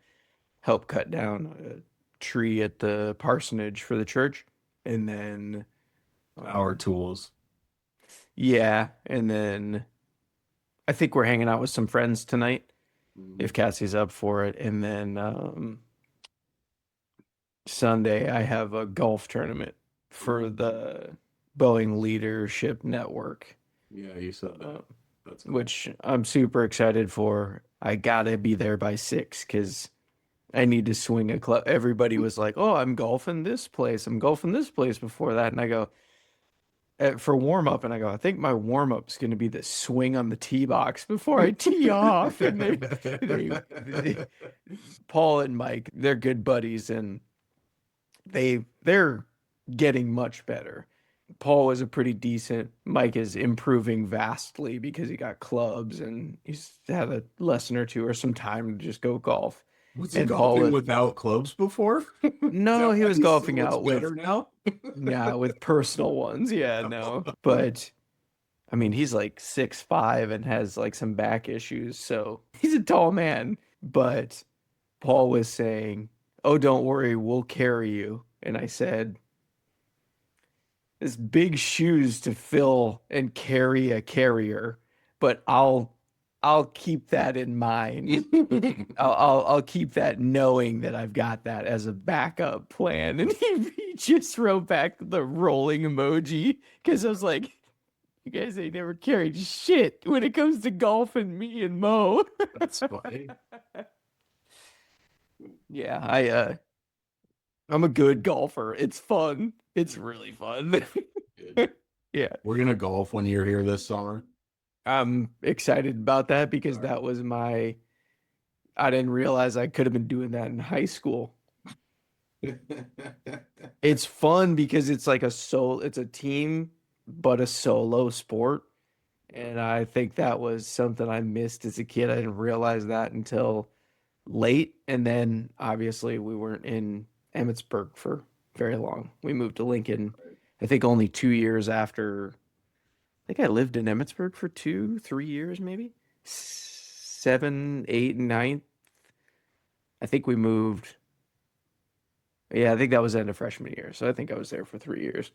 [SPEAKER 2] help cut down a tree at the parsonage for the church. And then
[SPEAKER 1] Our tools.
[SPEAKER 2] yeah, and then I think we're hanging out with some friends tonight if Cassie's up for it. And then Sunday I have a golf tournament for the Boeing Leadership Network,
[SPEAKER 1] Yeah, you said that. That's cool.
[SPEAKER 2] which I'm super excited for. I gotta be there by 6 because I need to swing a club. Everybody was like, "Oh, I'm golfing this place. I'm golfing this place before that," and I go for warm up, and I go, "I think my warm up's going to be the swing on the tee box before I tee off." And Paul and Mike, they're good buddies, and they're getting much better. Paul was a pretty decent. Mike is improving vastly because he got clubs and he's had a lesson or two or some time to just go golf.
[SPEAKER 1] Was he
[SPEAKER 2] And Paul
[SPEAKER 1] golfing without clubs before? Is
[SPEAKER 2] no,
[SPEAKER 1] that
[SPEAKER 2] he
[SPEAKER 1] why
[SPEAKER 2] was
[SPEAKER 1] he so
[SPEAKER 2] golfing
[SPEAKER 1] looks
[SPEAKER 2] out with
[SPEAKER 1] better now?
[SPEAKER 2] yeah, with personal ones. Yeah, no. But I mean, he's like 6'5" and has like some back issues, so he's a tall man. But Paul was saying, "Oh, don't worry, we'll carry you." And I said, "It's big shoes to fill and carry a carrier, but I'll keep that in mind. I'll keep that knowing that I've got that as a backup plan." And he just wrote back the rolling emoji because I was like, "You guys ain't never carried shit when it comes to golfing me and Mo."
[SPEAKER 1] That's funny.
[SPEAKER 2] Yeah, I'm a good golfer. It's fun. It's really fun.
[SPEAKER 1] Good.
[SPEAKER 2] Yeah.
[SPEAKER 1] We're gonna golf when you're here this summer.
[SPEAKER 2] I'm excited about that because
[SPEAKER 1] All right.
[SPEAKER 2] that was I didn't realize I could have been doing that in high school. It's fun because it's like it's a team, but a solo sport. And I think that was something I missed as a kid. I didn't realize that until late. And then obviously we weren't in Emmitsburg for very long. We moved to Lincoln, I think only 2 years after think I lived in Emmitsburg for 2, 3 years, maybe 7, 8, and 9. I think we moved. Yeah, I think that was end of freshman year. So I think I was there for 3 years.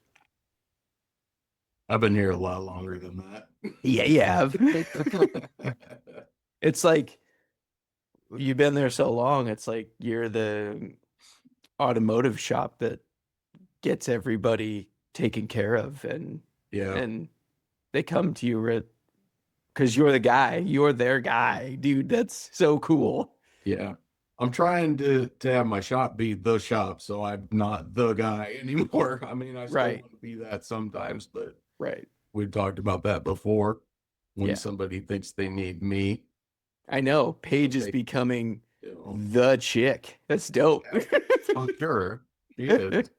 [SPEAKER 1] I've been here a lot longer than that.
[SPEAKER 2] Yeah, yeah. It's like you've been there so long. It's like you're the automotive shop that gets everybody taken care of, and
[SPEAKER 1] Yeah,
[SPEAKER 2] and they come to you because you're the guy. You're their guy, dude. That's so cool.
[SPEAKER 1] yeah. I'm trying to have my shop be the shop, so I'm not the guy anymore. I mean, I still
[SPEAKER 2] Right,
[SPEAKER 1] want to be that sometimes, but
[SPEAKER 2] right.
[SPEAKER 1] we've talked about that before. When
[SPEAKER 2] Yeah,
[SPEAKER 1] somebody thinks they need me,
[SPEAKER 2] I know. Paige is
[SPEAKER 1] they,
[SPEAKER 2] becoming
[SPEAKER 1] you know,
[SPEAKER 2] the chick. That's dope.
[SPEAKER 1] yeah, I'm sure she is.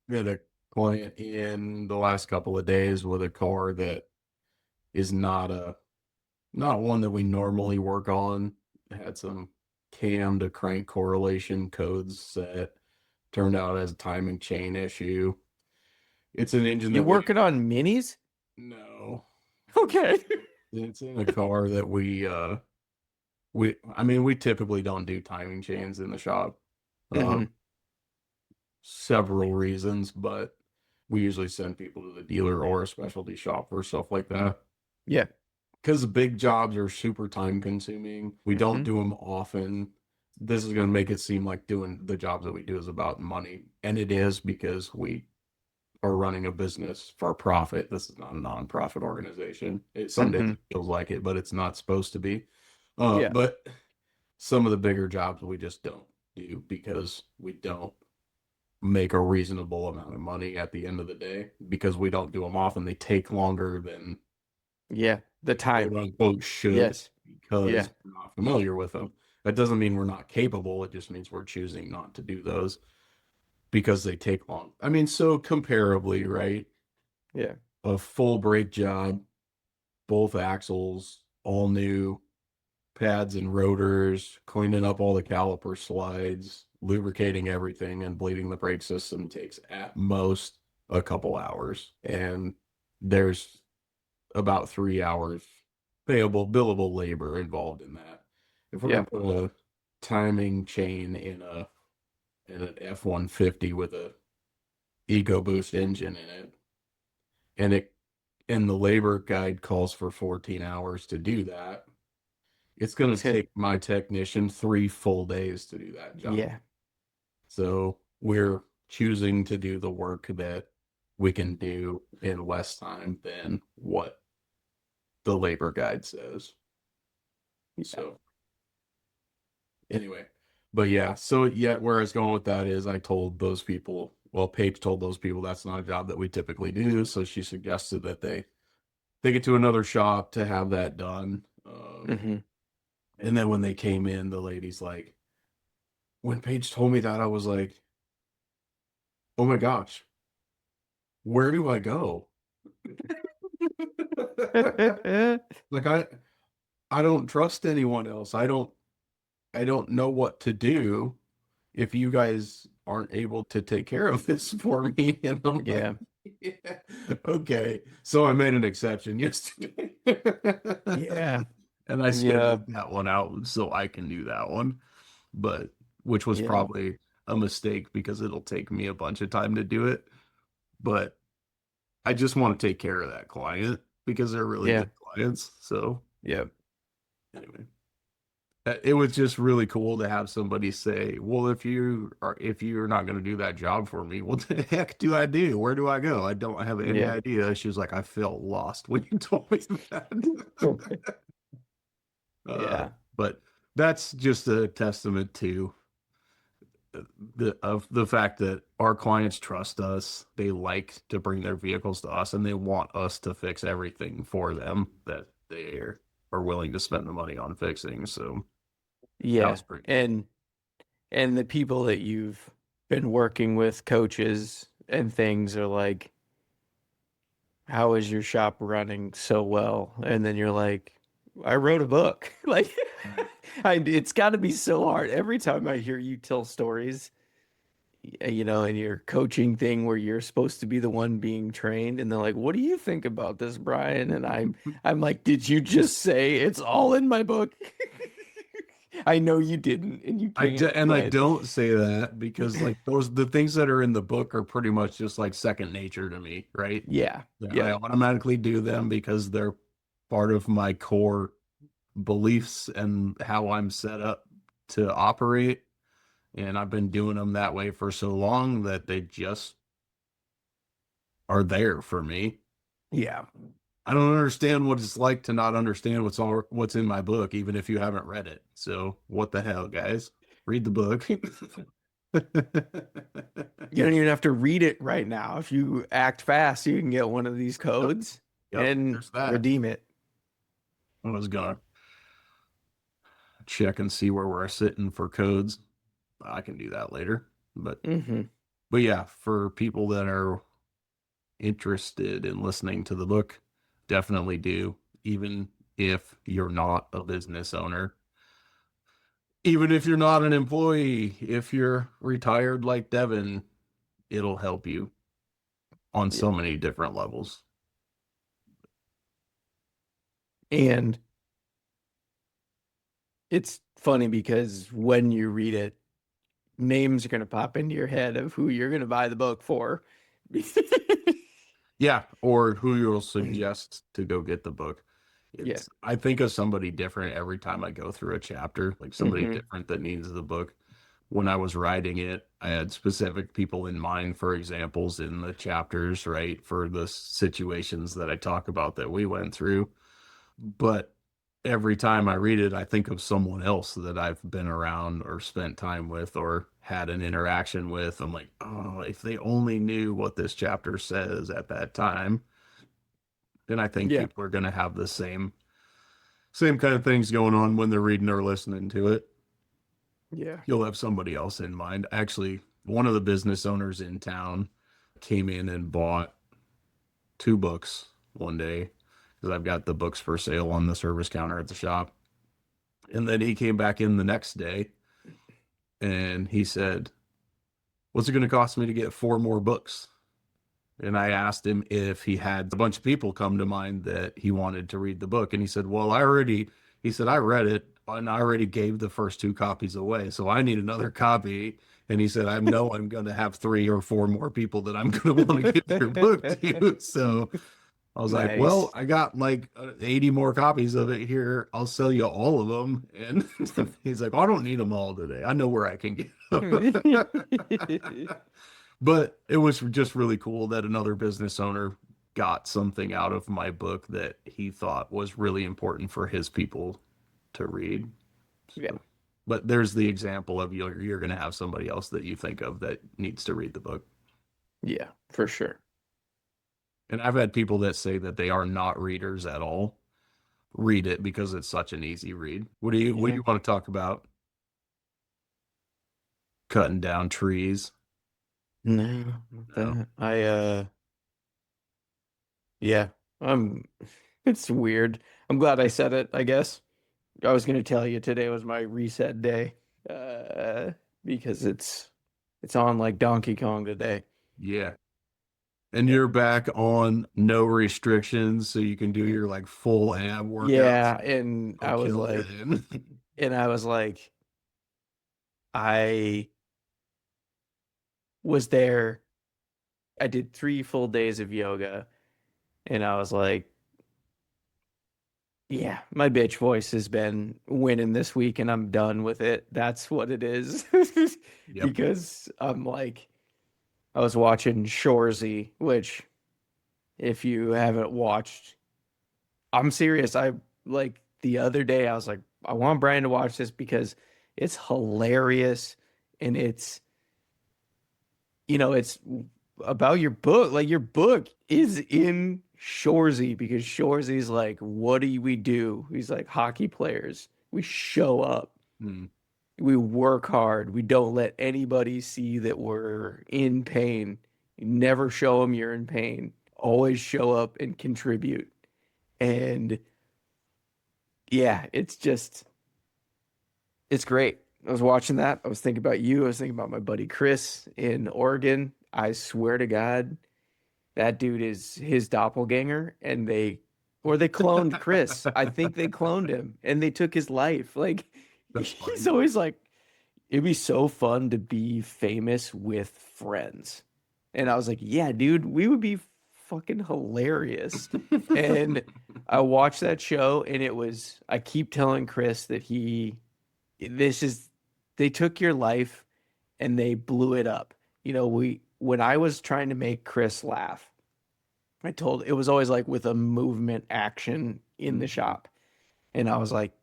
[SPEAKER 1] We had a client in the last couple of days with a car that is not one that we normally work on. It had some cam to crank correlation codes set. Turned out as a timing chain issue. It's an engine
[SPEAKER 2] You
[SPEAKER 1] that we
[SPEAKER 2] working on minis?
[SPEAKER 1] no.
[SPEAKER 2] Okay.
[SPEAKER 1] It's in a car that we I mean we typically don't do timing chains in the shop.
[SPEAKER 2] Hmm.
[SPEAKER 1] Um Several reasons, but we usually send people to the dealer or a specialty shop for stuff like that.
[SPEAKER 2] Yeah.
[SPEAKER 1] Because the big jobs are super time consuming. We don't
[SPEAKER 2] Hmm.
[SPEAKER 1] do them often. This is going to make it seem like doing the jobs that we do is about money. And it is because we are running a business for profit. This is not a nonprofit organization. Some days
[SPEAKER 2] Hmm.
[SPEAKER 1] it feels like it, but it's not supposed to be.
[SPEAKER 2] Yeah.
[SPEAKER 1] But some of the bigger jobs we just don't do because we don't make a reasonable amount of money at the end of the day because we don't do them often. They take longer than
[SPEAKER 2] Yeah. The time.
[SPEAKER 1] quote unquote should
[SPEAKER 2] Yes. Yeah.
[SPEAKER 1] because we're not familiar with them. That doesn't mean we're not capable. It just means we're choosing not to do those because they take long. I mean, so comparably, right?
[SPEAKER 2] Yeah.
[SPEAKER 1] A full brake job, both axles, all new pads and rotors, cleaning up all the caliper slides, lubricating everything, and bleeding the brake system takes at most a couple hours. And there's about 3 hours payable, billable labor involved in that. If we're
[SPEAKER 2] Yeah.
[SPEAKER 1] gonna put a timing chain in an F-150 with a EcoBoost engine in it, and the labor guide calls for 14 hours to do that, it's gonna take my technician 3 full days to do that job.
[SPEAKER 2] Yeah.
[SPEAKER 1] So we're choosing to do the work that we can do in less time than what the labor guide says.
[SPEAKER 2] Yeah.
[SPEAKER 1] So anyway, but yeah, so yeah, where I was going with that is I told those people, well, Paige told those people that's not a job that we typically do. So she suggested that they take it to another shop to have that done.
[SPEAKER 2] Hmm.
[SPEAKER 1] And then when they came in, the lady's like, when Paige told me that, I was like, oh my gosh, where do I go? Like I don't trust anyone else. I don't know what to do if you guys aren't able to take care of this for me. And I'm like,
[SPEAKER 2] Yeah.
[SPEAKER 1] yeah, okay. So I made an exception yesterday.
[SPEAKER 2] Yeah.
[SPEAKER 1] And I
[SPEAKER 2] Yeah.
[SPEAKER 1] scheduled that one out so I can do that one. But which was
[SPEAKER 2] Yeah.
[SPEAKER 1] probably a mistake because it'll take me a bunch of time to do it. But I just want to take care of that client because they're really
[SPEAKER 2] Yeah.
[SPEAKER 1] good clients. So
[SPEAKER 2] Yeah.
[SPEAKER 1] anyway. It was just really cool to have somebody say, "Well, if you're not going to do that job for me, what the heck do I do? Where do I go? I don't have any
[SPEAKER 2] Yeah.
[SPEAKER 1] idea." She was like, "I felt lost when you told me that." uh,
[SPEAKER 2] Yeah.
[SPEAKER 1] but that's just a testament to the fact that our clients trust us. They like to bring their vehicles to us, and they want us to fix everything for them that are willing to spend the money on fixing. So that
[SPEAKER 2] Yeah.
[SPEAKER 1] was pretty cool.
[SPEAKER 2] And the people that you've been working with, coaches and things, are like, how is your shop running so well? And then you're like, I wrote a book. Like, it's got to be so hard. Every time I hear you tell stories, in your coaching thing where you're supposed to be the one being trained, and they're like, "What do you think about this, Brian?" And I'm like, "Did you just say it's all in my book?" I know you didn't, and you can't,
[SPEAKER 1] I
[SPEAKER 2] but
[SPEAKER 1] don't say that because like those the things that are in the book are pretty much just like second nature to me, right?
[SPEAKER 2] yeah,
[SPEAKER 1] Yeah, I
[SPEAKER 2] yep,
[SPEAKER 1] automatically do them because they're part of my core beliefs and how I'm set up to operate. And I've been doing them that way for so long that they just are there for me.
[SPEAKER 2] yeah.
[SPEAKER 1] I don't understand what it's like to not understand what's in my book, even if you haven't read it. So what the hell, guys? Read the book.
[SPEAKER 2] You don't even have to read it right now. If you act fast, you can get one of these
[SPEAKER 1] Yep.
[SPEAKER 2] codes
[SPEAKER 1] Yep.
[SPEAKER 2] and
[SPEAKER 1] There's that.
[SPEAKER 2] redeem it.
[SPEAKER 1] I was gonna check and see where we're sitting for codes. I can do that later.
[SPEAKER 2] Hmm.
[SPEAKER 1] But yeah, for people that are interested in listening to the book, definitely do, even if you're not a business owner, even if you're not an employee, if you're retired like Devin, it'll help you on
[SPEAKER 2] Yeah.
[SPEAKER 1] so many different levels.
[SPEAKER 2] And it's funny because when you read it, names are going to pop into your head of who you're going to buy the book for.
[SPEAKER 1] Yeah, or who you'll suggest to go get the book.
[SPEAKER 2] Yeah.
[SPEAKER 1] I think of somebody different every time I go through a chapter, like somebody
[SPEAKER 2] Hmm.
[SPEAKER 1] different that needs the book. When I was writing it, I had specific people in mind for examples in the chapters, right? For the situations that I talk about that we went through. But every time I read it, I think of someone else that I've been around or spent time with or had an interaction with. I'm like, oh, if they only knew what this chapter says at that time, then I think
[SPEAKER 2] Yeah.
[SPEAKER 1] people are going to have the same kind of things going on when they're reading or listening to it.
[SPEAKER 2] Yeah.
[SPEAKER 1] You'll have somebody else in mind. Actually, one of the business owners in town came in and bought two books one day because I've got the books for sale on the service counter at the shop. And then he came back in the next day and he said, "What's it going to cost me to get four more books?" And I asked him if he had a bunch of people come to mind that he wanted to read the book. And he said, "Well, he said, I read it and I already gave the first two copies away. So I need another copy." And he said, "I know I'm going to have three or four more people that I'm going to want to get their book to." So I was like, "Well,
[SPEAKER 2] Nice.
[SPEAKER 1] I got like 80 more copies of it here. I'll sell you all of them." And he's like, "I don't need them all today. I know where I can get them." But it was just really cool that another business owner got something out of my book that he thought was really important for his people to read.
[SPEAKER 2] Yeah.
[SPEAKER 1] So, but there's the example of you're going to have somebody else that you think of that needs to read the book.
[SPEAKER 2] Yeah, for sure.
[SPEAKER 1] And I've had people that say that they are not readers at all read it because it's such an easy read. What do
[SPEAKER 2] Yeah.
[SPEAKER 1] you want to talk about? Cutting down trees?
[SPEAKER 2] No, not
[SPEAKER 1] No.
[SPEAKER 2] that. Yeah, it's weird. I'm glad I said it, I guess. I was gonna tell you today was my reset day. Uh, because it's on like Donkey Kong today.
[SPEAKER 1] Yeah. And
[SPEAKER 2] Yeah.
[SPEAKER 1] you're back on no restrictions, so you can do your like full ab workouts.
[SPEAKER 2] Yeah, and
[SPEAKER 1] Go kill it in.
[SPEAKER 2] I was like, I was there. I did 3 full days of yoga, and I was like, yeah, my bitch voice has been winning this week, and I'm done with it. That's what it is.
[SPEAKER 1] Yep.
[SPEAKER 2] Because I'm like, I was watching Shorzy, which, if you haven't watched, I'm serious. I like the other day, I was like, I want Brian to watch this because it's hilarious and it's about your book. Like your book is in Shorzy because Shorzy's like, what do we do? He's like, hockey players. We show up.
[SPEAKER 1] Hmm.
[SPEAKER 2] We work hard. We don't let anybody see that we're in pain. You never show them you're in pain. Always show up and contribute. And yeah, it's great. I was watching that. I was thinking about you. I was thinking about my buddy Chris in Oregon. I swear to God, that dude is his doppelganger, and they cloned Chris. I think they cloned him and they took his life. Like
[SPEAKER 1] That's
[SPEAKER 2] he's
[SPEAKER 1] funny.
[SPEAKER 2] always like, it'd be so fun to be famous with friends. And I was like, yeah, dude, we would be fucking hilarious. And I watched that show and I keep telling Chris that this is, they took your life and they blew it up. When I was trying to make Chris laugh, it was always like with a movement action in the shop. And I was like,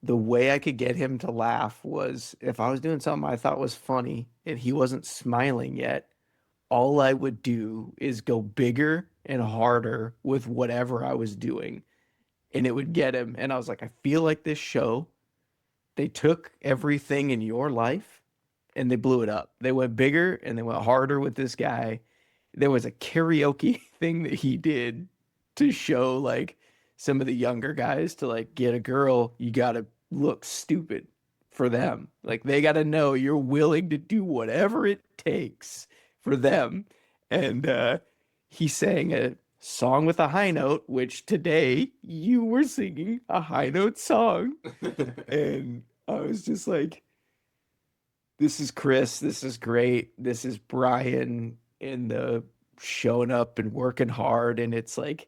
[SPEAKER 2] the way I could get him to laugh was if I was doing something I thought was funny and he wasn't smiling yet, all I would do is go bigger and harder with whatever I was doing, and it would get him. And I was like, I feel like this show, they took everything in your life and they blew it up. They went bigger and they went harder with this guy. There was a karaoke thing that he did to show like some of the younger guys to like get a girl, you gotta look stupid for them. Like they gotta know you're willing to do whatever it takes for them. And he sang a song with a high note, which today you were singing a high note song. And I was just like, this is Chris. This is great. This is Brian in the showing up and working hard. And it's like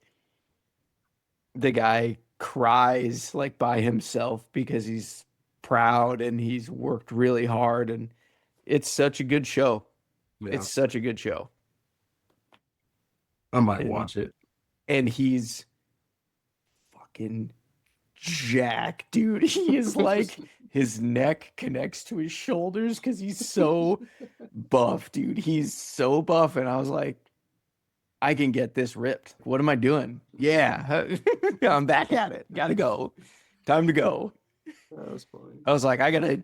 [SPEAKER 2] the guy cries like by himself because he's proud and he's worked really hard. And it's such a good show.
[SPEAKER 1] Yeah,
[SPEAKER 2] It's such a good show.
[SPEAKER 1] I might
[SPEAKER 2] And
[SPEAKER 1] watch it.
[SPEAKER 2] he's fucking Jack, dude. He is like his neck connects to his shoulders because he's so buff, dude. He's so buff. And I was like, I can get this ripped. What am I doing? Yeah, I'm back at it. Gotta go. Time to go.
[SPEAKER 1] That was funny.
[SPEAKER 2] I was like, I gotta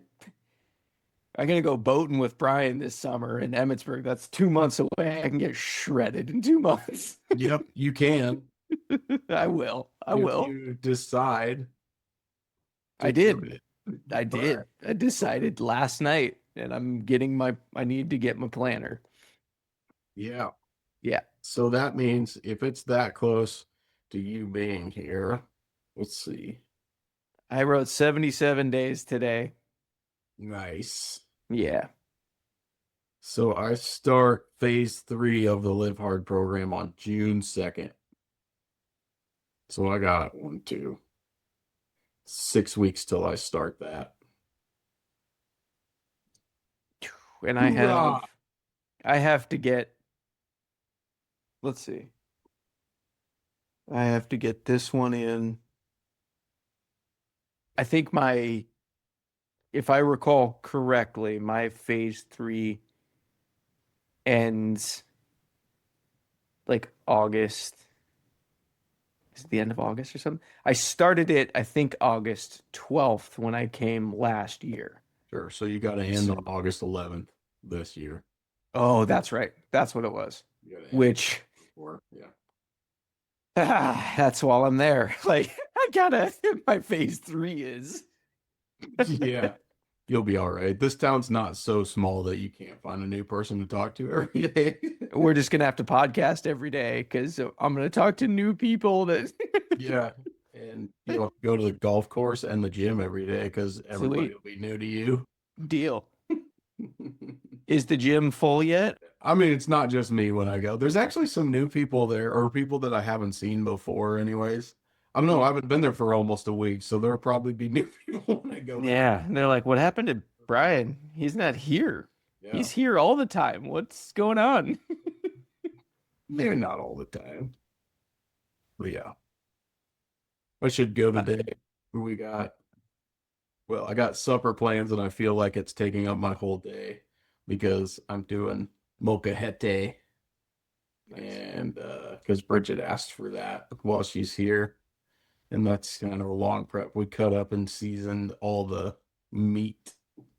[SPEAKER 2] go boating with Brian this summer in Emmitsburg. That's 2 months away. I can get shredded in 2 months.
[SPEAKER 1] Yep, you can
[SPEAKER 2] I will. I
[SPEAKER 1] if
[SPEAKER 2] will.
[SPEAKER 1] you decide
[SPEAKER 2] I
[SPEAKER 1] to do
[SPEAKER 2] did.
[SPEAKER 1] it.
[SPEAKER 2] I did.
[SPEAKER 1] But
[SPEAKER 2] I decided last night, and I need to get my planner.
[SPEAKER 1] yeah,
[SPEAKER 2] Yeah.
[SPEAKER 1] so that means if it's that close to you being here, let's see.
[SPEAKER 2] I wrote 77 days today.
[SPEAKER 1] Nice.
[SPEAKER 2] Yeah.
[SPEAKER 1] So I start phase 3 of the Live Hard program on June 2nd. So I got 6 weeks till I start that.
[SPEAKER 2] And
[SPEAKER 1] Hoorah!
[SPEAKER 2] I have to get, let's see. I have to get this one in. I think if I recall correctly, my phase 3 ends like August. Is it the end of August or something? I started it, I think, August 12th when I came last year.
[SPEAKER 1] Sure. So you got to end on August 11th this year.
[SPEAKER 2] Oh, that's right. That's what it was.
[SPEAKER 1] You gotta end
[SPEAKER 2] Which,
[SPEAKER 1] before, yeah.
[SPEAKER 2] that's while I'm there. Like, I gotta, my phase 3 is.
[SPEAKER 1] Yeah. You'll be all right. This town's not so small that you can't find a new person to talk to every day.
[SPEAKER 2] We're just gonna have to podcast every day because I'm gonna talk to new people that.
[SPEAKER 1] Yeah. And you'll go to the golf course and the gym every day because everybody
[SPEAKER 2] Sweet.
[SPEAKER 1] will be new to you.
[SPEAKER 2] Deal. Is the gym full yet?
[SPEAKER 1] I mean, it's not just me when I go. There's actually some new people there or people that I haven't seen before, anyways. I don't know. I haven't been there for almost a week, so there'll probably be new people when I go there.
[SPEAKER 2] Yeah. And they're like, what happened to Brian? He's not here.
[SPEAKER 1] Yeah.
[SPEAKER 2] He's here all the time. What's going on?
[SPEAKER 1] Maybe not all the time. But yeah. I should go today. I got supper plans and I feel like it's taking up my whole day because I'm doing molcajete. And because Bridget asked for that while she's here. And that's kind of a long prep. We cut up and seasoned all the meat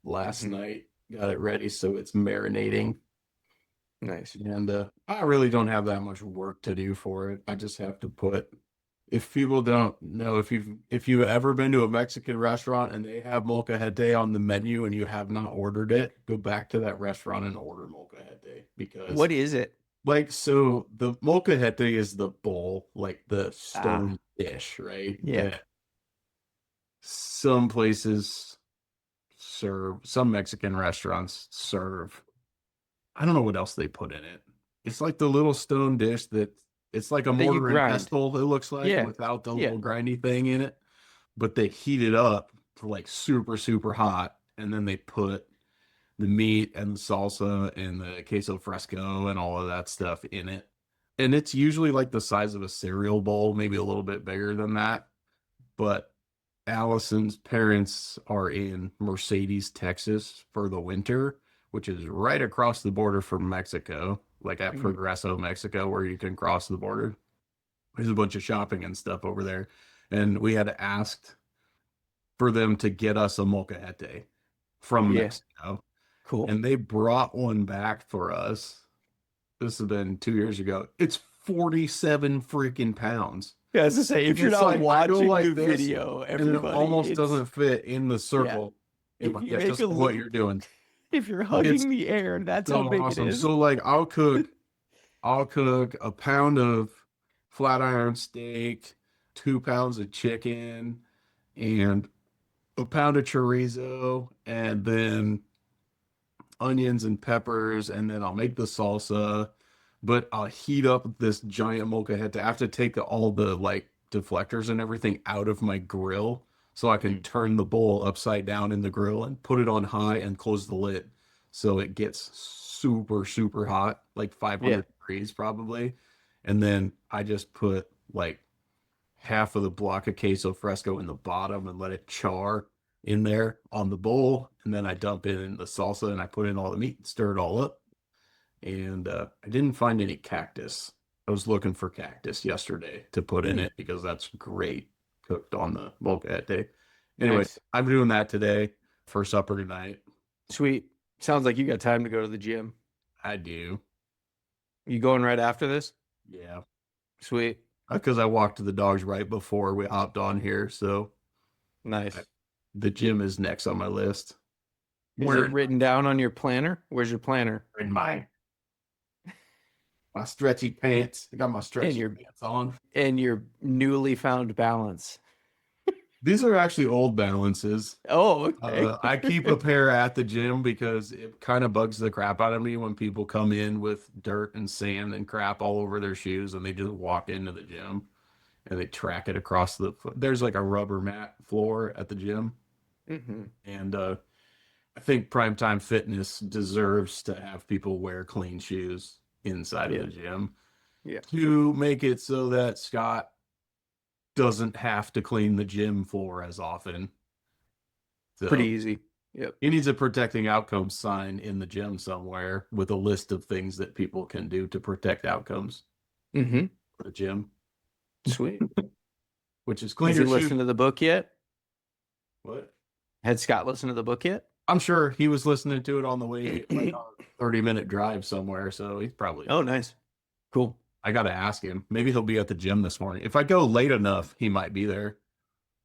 [SPEAKER 1] last night, got it ready so it's marinating.
[SPEAKER 2] Nice.
[SPEAKER 1] And I really don't have that much work to do for it. I just have to put If people don't know, if you've ever been to a Mexican restaurant and they have molcajete on the menu and you have not ordered it, go back to that restaurant and order molcajete because
[SPEAKER 2] What is it?
[SPEAKER 1] like so the molcajete is the bowl, like the
[SPEAKER 2] Ah,
[SPEAKER 1] stone dish, right?
[SPEAKER 2] yeah.
[SPEAKER 1] That some places serve, some Mexican restaurants serve. I don't know what else they put in it. It's like the little stone dish that it's like a
[SPEAKER 2] That you
[SPEAKER 1] mortar and
[SPEAKER 2] grind.
[SPEAKER 1] pestle, it looks like,
[SPEAKER 2] Yeah.
[SPEAKER 1] without the
[SPEAKER 2] Yeah.
[SPEAKER 1] little grindy thing in it. But they heat it up to like super, super hot. And then they put the meat and the salsa and the queso fresco and all of that stuff in it. And it's usually like the size of a cereal bowl, maybe a little bit bigger than that. But Allison's parents are in Mercedes, Texas for the winter, which is right across the border from Mexico, like at
[SPEAKER 2] Mhm.
[SPEAKER 1] Progreso, Mexico, where you can cross the border. There's a bunch of shopping and stuff over there. And we had asked for them to get us a molcajete from
[SPEAKER 2] Yeah.
[SPEAKER 1] Mexico.
[SPEAKER 2] Cool.
[SPEAKER 1] And they brought one back for us. This has been 2 years ago. It's 47 freaking pounds.
[SPEAKER 2] Yeah, as I say, if you're
[SPEAKER 1] It's
[SPEAKER 2] not
[SPEAKER 1] like I go
[SPEAKER 2] watching the
[SPEAKER 1] like this,
[SPEAKER 2] video,
[SPEAKER 1] and it
[SPEAKER 2] everybody,
[SPEAKER 1] almost
[SPEAKER 2] it's
[SPEAKER 1] doesn't fit in the
[SPEAKER 2] yeah.
[SPEAKER 1] circle.
[SPEAKER 2] If you
[SPEAKER 1] Yeah,
[SPEAKER 2] make a
[SPEAKER 1] just what
[SPEAKER 2] loop,
[SPEAKER 1] you're doing.
[SPEAKER 2] if you're
[SPEAKER 1] It's
[SPEAKER 2] hugging the air, that's how
[SPEAKER 1] so
[SPEAKER 2] big it
[SPEAKER 1] awesome.
[SPEAKER 2] is.
[SPEAKER 1] So like I'll cook a pound of flat iron steak, 2 pounds of chicken, and a pound of chorizo, and then onions and peppers, and then I'll make the salsa. But I'll heat up this giant molcajete. I have to take all the like deflectors and everything out of my grill so I can
[SPEAKER 2] Mm.
[SPEAKER 1] turn the bowl upside down in the grill and put it on high and close the lid so it gets super, super hot, like
[SPEAKER 2] Yeah.
[SPEAKER 1] 500 degrees probably. And then I just put like half of the block of queso fresco in the bottom and let it char in there on the bowl. And then I dump in the salsa and I put in all the meat and stir it all up. And I didn't find any cactus. I was looking for cactus yesterday to put in
[SPEAKER 2] Mm.
[SPEAKER 1] it because that's great cooked on the molcajete. Anyway,
[SPEAKER 2] Nice.
[SPEAKER 1] I'm doing that today for supper tonight.
[SPEAKER 2] Sweet. Sounds like you got time to go to the gym.
[SPEAKER 1] I do.
[SPEAKER 2] You going right after this?
[SPEAKER 1] Yeah.
[SPEAKER 2] Sweet.
[SPEAKER 1] Because I walked the dogs right before we hopped on here. So I,
[SPEAKER 2] Nice.
[SPEAKER 1] the gym is next on my list.
[SPEAKER 2] Is it
[SPEAKER 1] Where
[SPEAKER 2] written down on your planner? Where's your planner?
[SPEAKER 1] in my stretchy pants. I got my
[SPEAKER 2] And
[SPEAKER 1] stretchy
[SPEAKER 2] your
[SPEAKER 1] pants on.
[SPEAKER 2] newly found balance.
[SPEAKER 1] These are actually old balances.
[SPEAKER 2] Oh, okay.
[SPEAKER 1] I keep a pair at the gym because it kind of bugs the crap out of me when people come in with dirt and sand and crap all over their shoes and they just walk into the gym and they track it across the there's like a rubber mat floor at the gym.
[SPEAKER 2] Hmm.
[SPEAKER 1] And I think Primetime Fitness deserves to have people wear clean shoes inside of
[SPEAKER 2] Yeah.
[SPEAKER 1] the gym
[SPEAKER 2] Yeah.
[SPEAKER 1] to make it so that Scott doesn't have to clean the gym floor as often.
[SPEAKER 2] Pretty
[SPEAKER 1] So
[SPEAKER 2] easy. Yep.
[SPEAKER 1] he needs a protecting outcomes sign in the gym somewhere with a list of things that people can do to protect outcomes
[SPEAKER 2] Hmm.
[SPEAKER 1] for the gym,
[SPEAKER 2] Sweet.
[SPEAKER 1] which is clean
[SPEAKER 2] Has he
[SPEAKER 1] your shoes.
[SPEAKER 2] listened to the book yet?
[SPEAKER 1] What?
[SPEAKER 2] Had Scott listened to the book yet?
[SPEAKER 1] I'm sure he was listening to it on the way, like on a 30-minute drive somewhere. So he's probably,
[SPEAKER 2] Oh, nice. Cool.
[SPEAKER 1] I got to ask him. Maybe he'll be at the gym this morning. If I go late enough, he might be there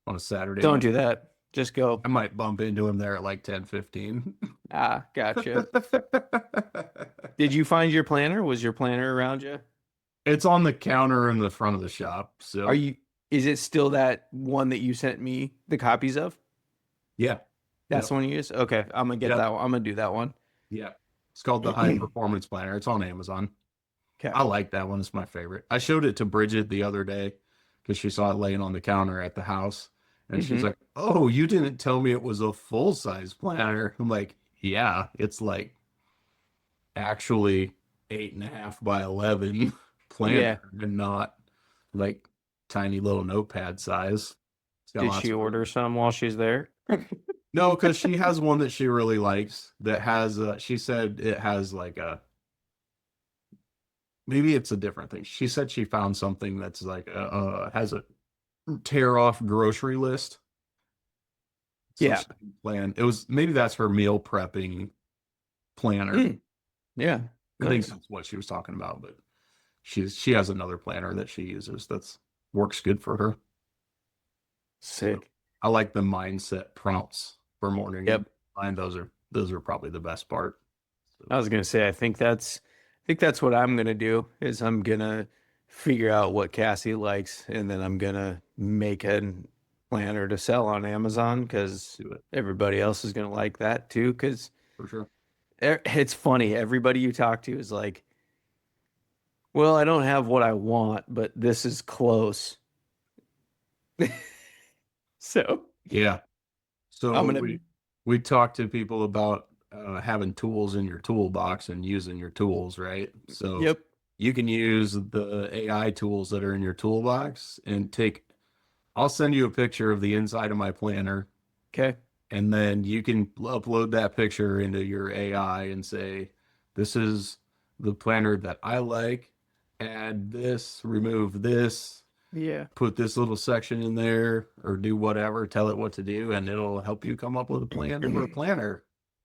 [SPEAKER 1] on a Saturday
[SPEAKER 2] Don't
[SPEAKER 1] morning.
[SPEAKER 2] do that. Just go.
[SPEAKER 1] I might bump into him there at like 10:15.
[SPEAKER 2] Ah, gotcha. Did you find your planner? Was your planner around you?
[SPEAKER 1] It's on the counter in the front of the shop.
[SPEAKER 2] Are
[SPEAKER 1] So
[SPEAKER 2] you, is it still that one that you sent me the copies of?
[SPEAKER 1] yeah.
[SPEAKER 2] That's
[SPEAKER 1] Yep.
[SPEAKER 2] the one you use? Okay. I'm gonna get
[SPEAKER 1] Yep.
[SPEAKER 2] that one. I'm gonna do that one.
[SPEAKER 1] Yeah. It's called the High Performance Planner. It's on Amazon.
[SPEAKER 2] Okay.
[SPEAKER 1] I like that one. It's my favorite. I showed it to Bridget the other day because she saw it laying on the counter at the house. And she's
[SPEAKER 2] Mhm.
[SPEAKER 1] like, "Oh, you didn't tell me it was a full-size planner." I'm like, "Yeah, it's like actually 8.5 by 11
[SPEAKER 2] Yeah.
[SPEAKER 1] planner and not like tiny little notepad size." It's got
[SPEAKER 2] Did
[SPEAKER 1] lots
[SPEAKER 2] she
[SPEAKER 1] of
[SPEAKER 2] order some while she's there?
[SPEAKER 1] no, because she has one that she really likes that has she said it has like a maybe it's a different thing. She said she found something that's like has a tear off grocery list. So
[SPEAKER 2] Yeah.
[SPEAKER 1] she can plan. It was maybe that's her meal prepping planner.
[SPEAKER 2] Mm, yeah.
[SPEAKER 1] I think
[SPEAKER 2] Nice.
[SPEAKER 1] that's what she was talking about, but she has another planner that she uses that's works good for her.
[SPEAKER 2] Sick.
[SPEAKER 1] I like the mindset prompts for morning
[SPEAKER 2] Yep.
[SPEAKER 1] and those are probably the best part.
[SPEAKER 2] I was gonna say, I think that's what I'm gonna do is I'm gonna figure out what Cassie likes, and then I'm gonna make a planner to sell on Amazon because
[SPEAKER 1] Do it
[SPEAKER 2] everybody else is gonna like that too. Because
[SPEAKER 1] for sure.
[SPEAKER 2] it's funny, everybody you talk to is like, "Well, I don't have what I want, but this is close." So
[SPEAKER 1] Yeah.
[SPEAKER 2] I'm
[SPEAKER 1] So
[SPEAKER 2] gonna,
[SPEAKER 1] we talk to people about having tools in your toolbox and using your tools, right? So
[SPEAKER 2] yep,
[SPEAKER 1] you can use the AI tools that are in your toolbox and take. I'll send you a picture of the inside of my planner,
[SPEAKER 2] okay,
[SPEAKER 1] and then you can upload that picture into your AI and say, "This is the planner that I like. Add this, remove this,
[SPEAKER 2] yeah,
[SPEAKER 1] put this little section in there or do whatever, tell it what to do, and it'll help you come up with a plan for a planner.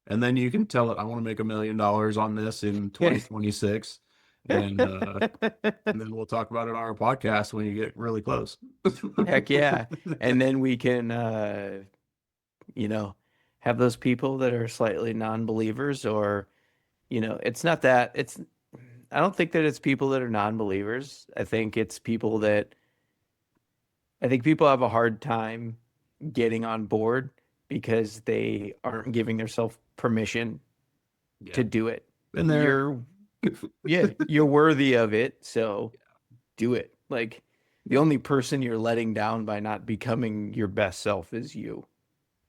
[SPEAKER 1] And then you can tell it, I want to make $1 million on this in 2026. And then we'll talk about it on our podcast when you get really close.
[SPEAKER 2] Heck yeah. And then we can, you know, have those people that are slightly non-believers or, it's not that I don't think that it's people that are non-believers. I think people have a hard time getting on board because they aren't giving themselves permission
[SPEAKER 1] Yeah.
[SPEAKER 2] to do it.
[SPEAKER 1] And there,
[SPEAKER 2] You're, yeah, you're worthy of it, so do it. Like the only person you're letting down by not becoming your best self is you.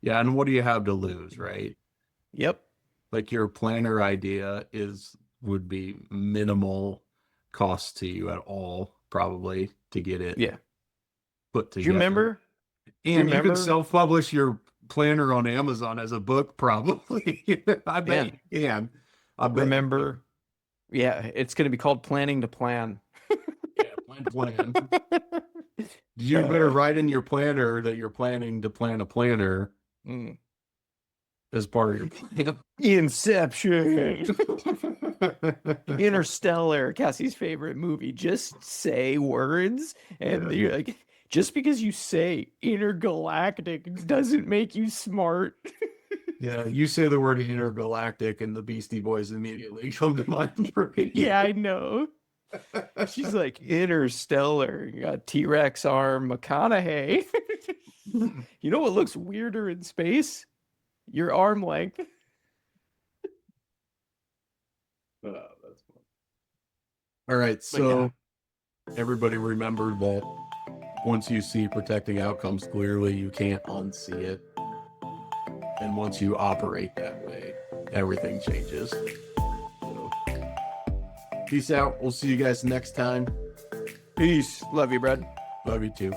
[SPEAKER 1] yeah. And what do you have to lose, right?
[SPEAKER 2] Yep.
[SPEAKER 1] Like your planner idea would be minimal cost to you at all, probably to get it
[SPEAKER 2] Yeah.
[SPEAKER 1] put
[SPEAKER 2] Do you
[SPEAKER 1] together.
[SPEAKER 2] remember? Do you
[SPEAKER 1] And you could
[SPEAKER 2] remember?
[SPEAKER 1] self-publish your planner on Amazon as a book, probably. I bet
[SPEAKER 2] Yeah.
[SPEAKER 1] you can. I bet you can.
[SPEAKER 2] Remember? Yeah, it's going to be called Planning to Plan.
[SPEAKER 1] Yeah, plan. You better
[SPEAKER 2] Uh,
[SPEAKER 1] write in your planner that you're planning to plan a planner
[SPEAKER 2] mm.
[SPEAKER 1] as part of your plan.
[SPEAKER 2] Inception. Interstellar, Cassie's favorite movie. Just say words, and
[SPEAKER 1] Yeah.
[SPEAKER 2] you're like, just because you say intergalactic doesn't make you smart.
[SPEAKER 1] Yeah, you say the word intergalactic and the Beastie Boys immediately come to mind for me.
[SPEAKER 2] Yeah, I know. She's like, Interstellar. You got T-Rex arm, McConaughey. You know what looks weirder in space? Your arm length.
[SPEAKER 1] Oh, that's fun. All right,
[SPEAKER 2] But yeah,
[SPEAKER 1] so everybody remember that once you see protecting outcomes clearly, you can't unsee it. And once you operate that way, everything changes. So, peace out. We'll see you guys next time.
[SPEAKER 2] peace. Love you, Brad.
[SPEAKER 1] Love you too.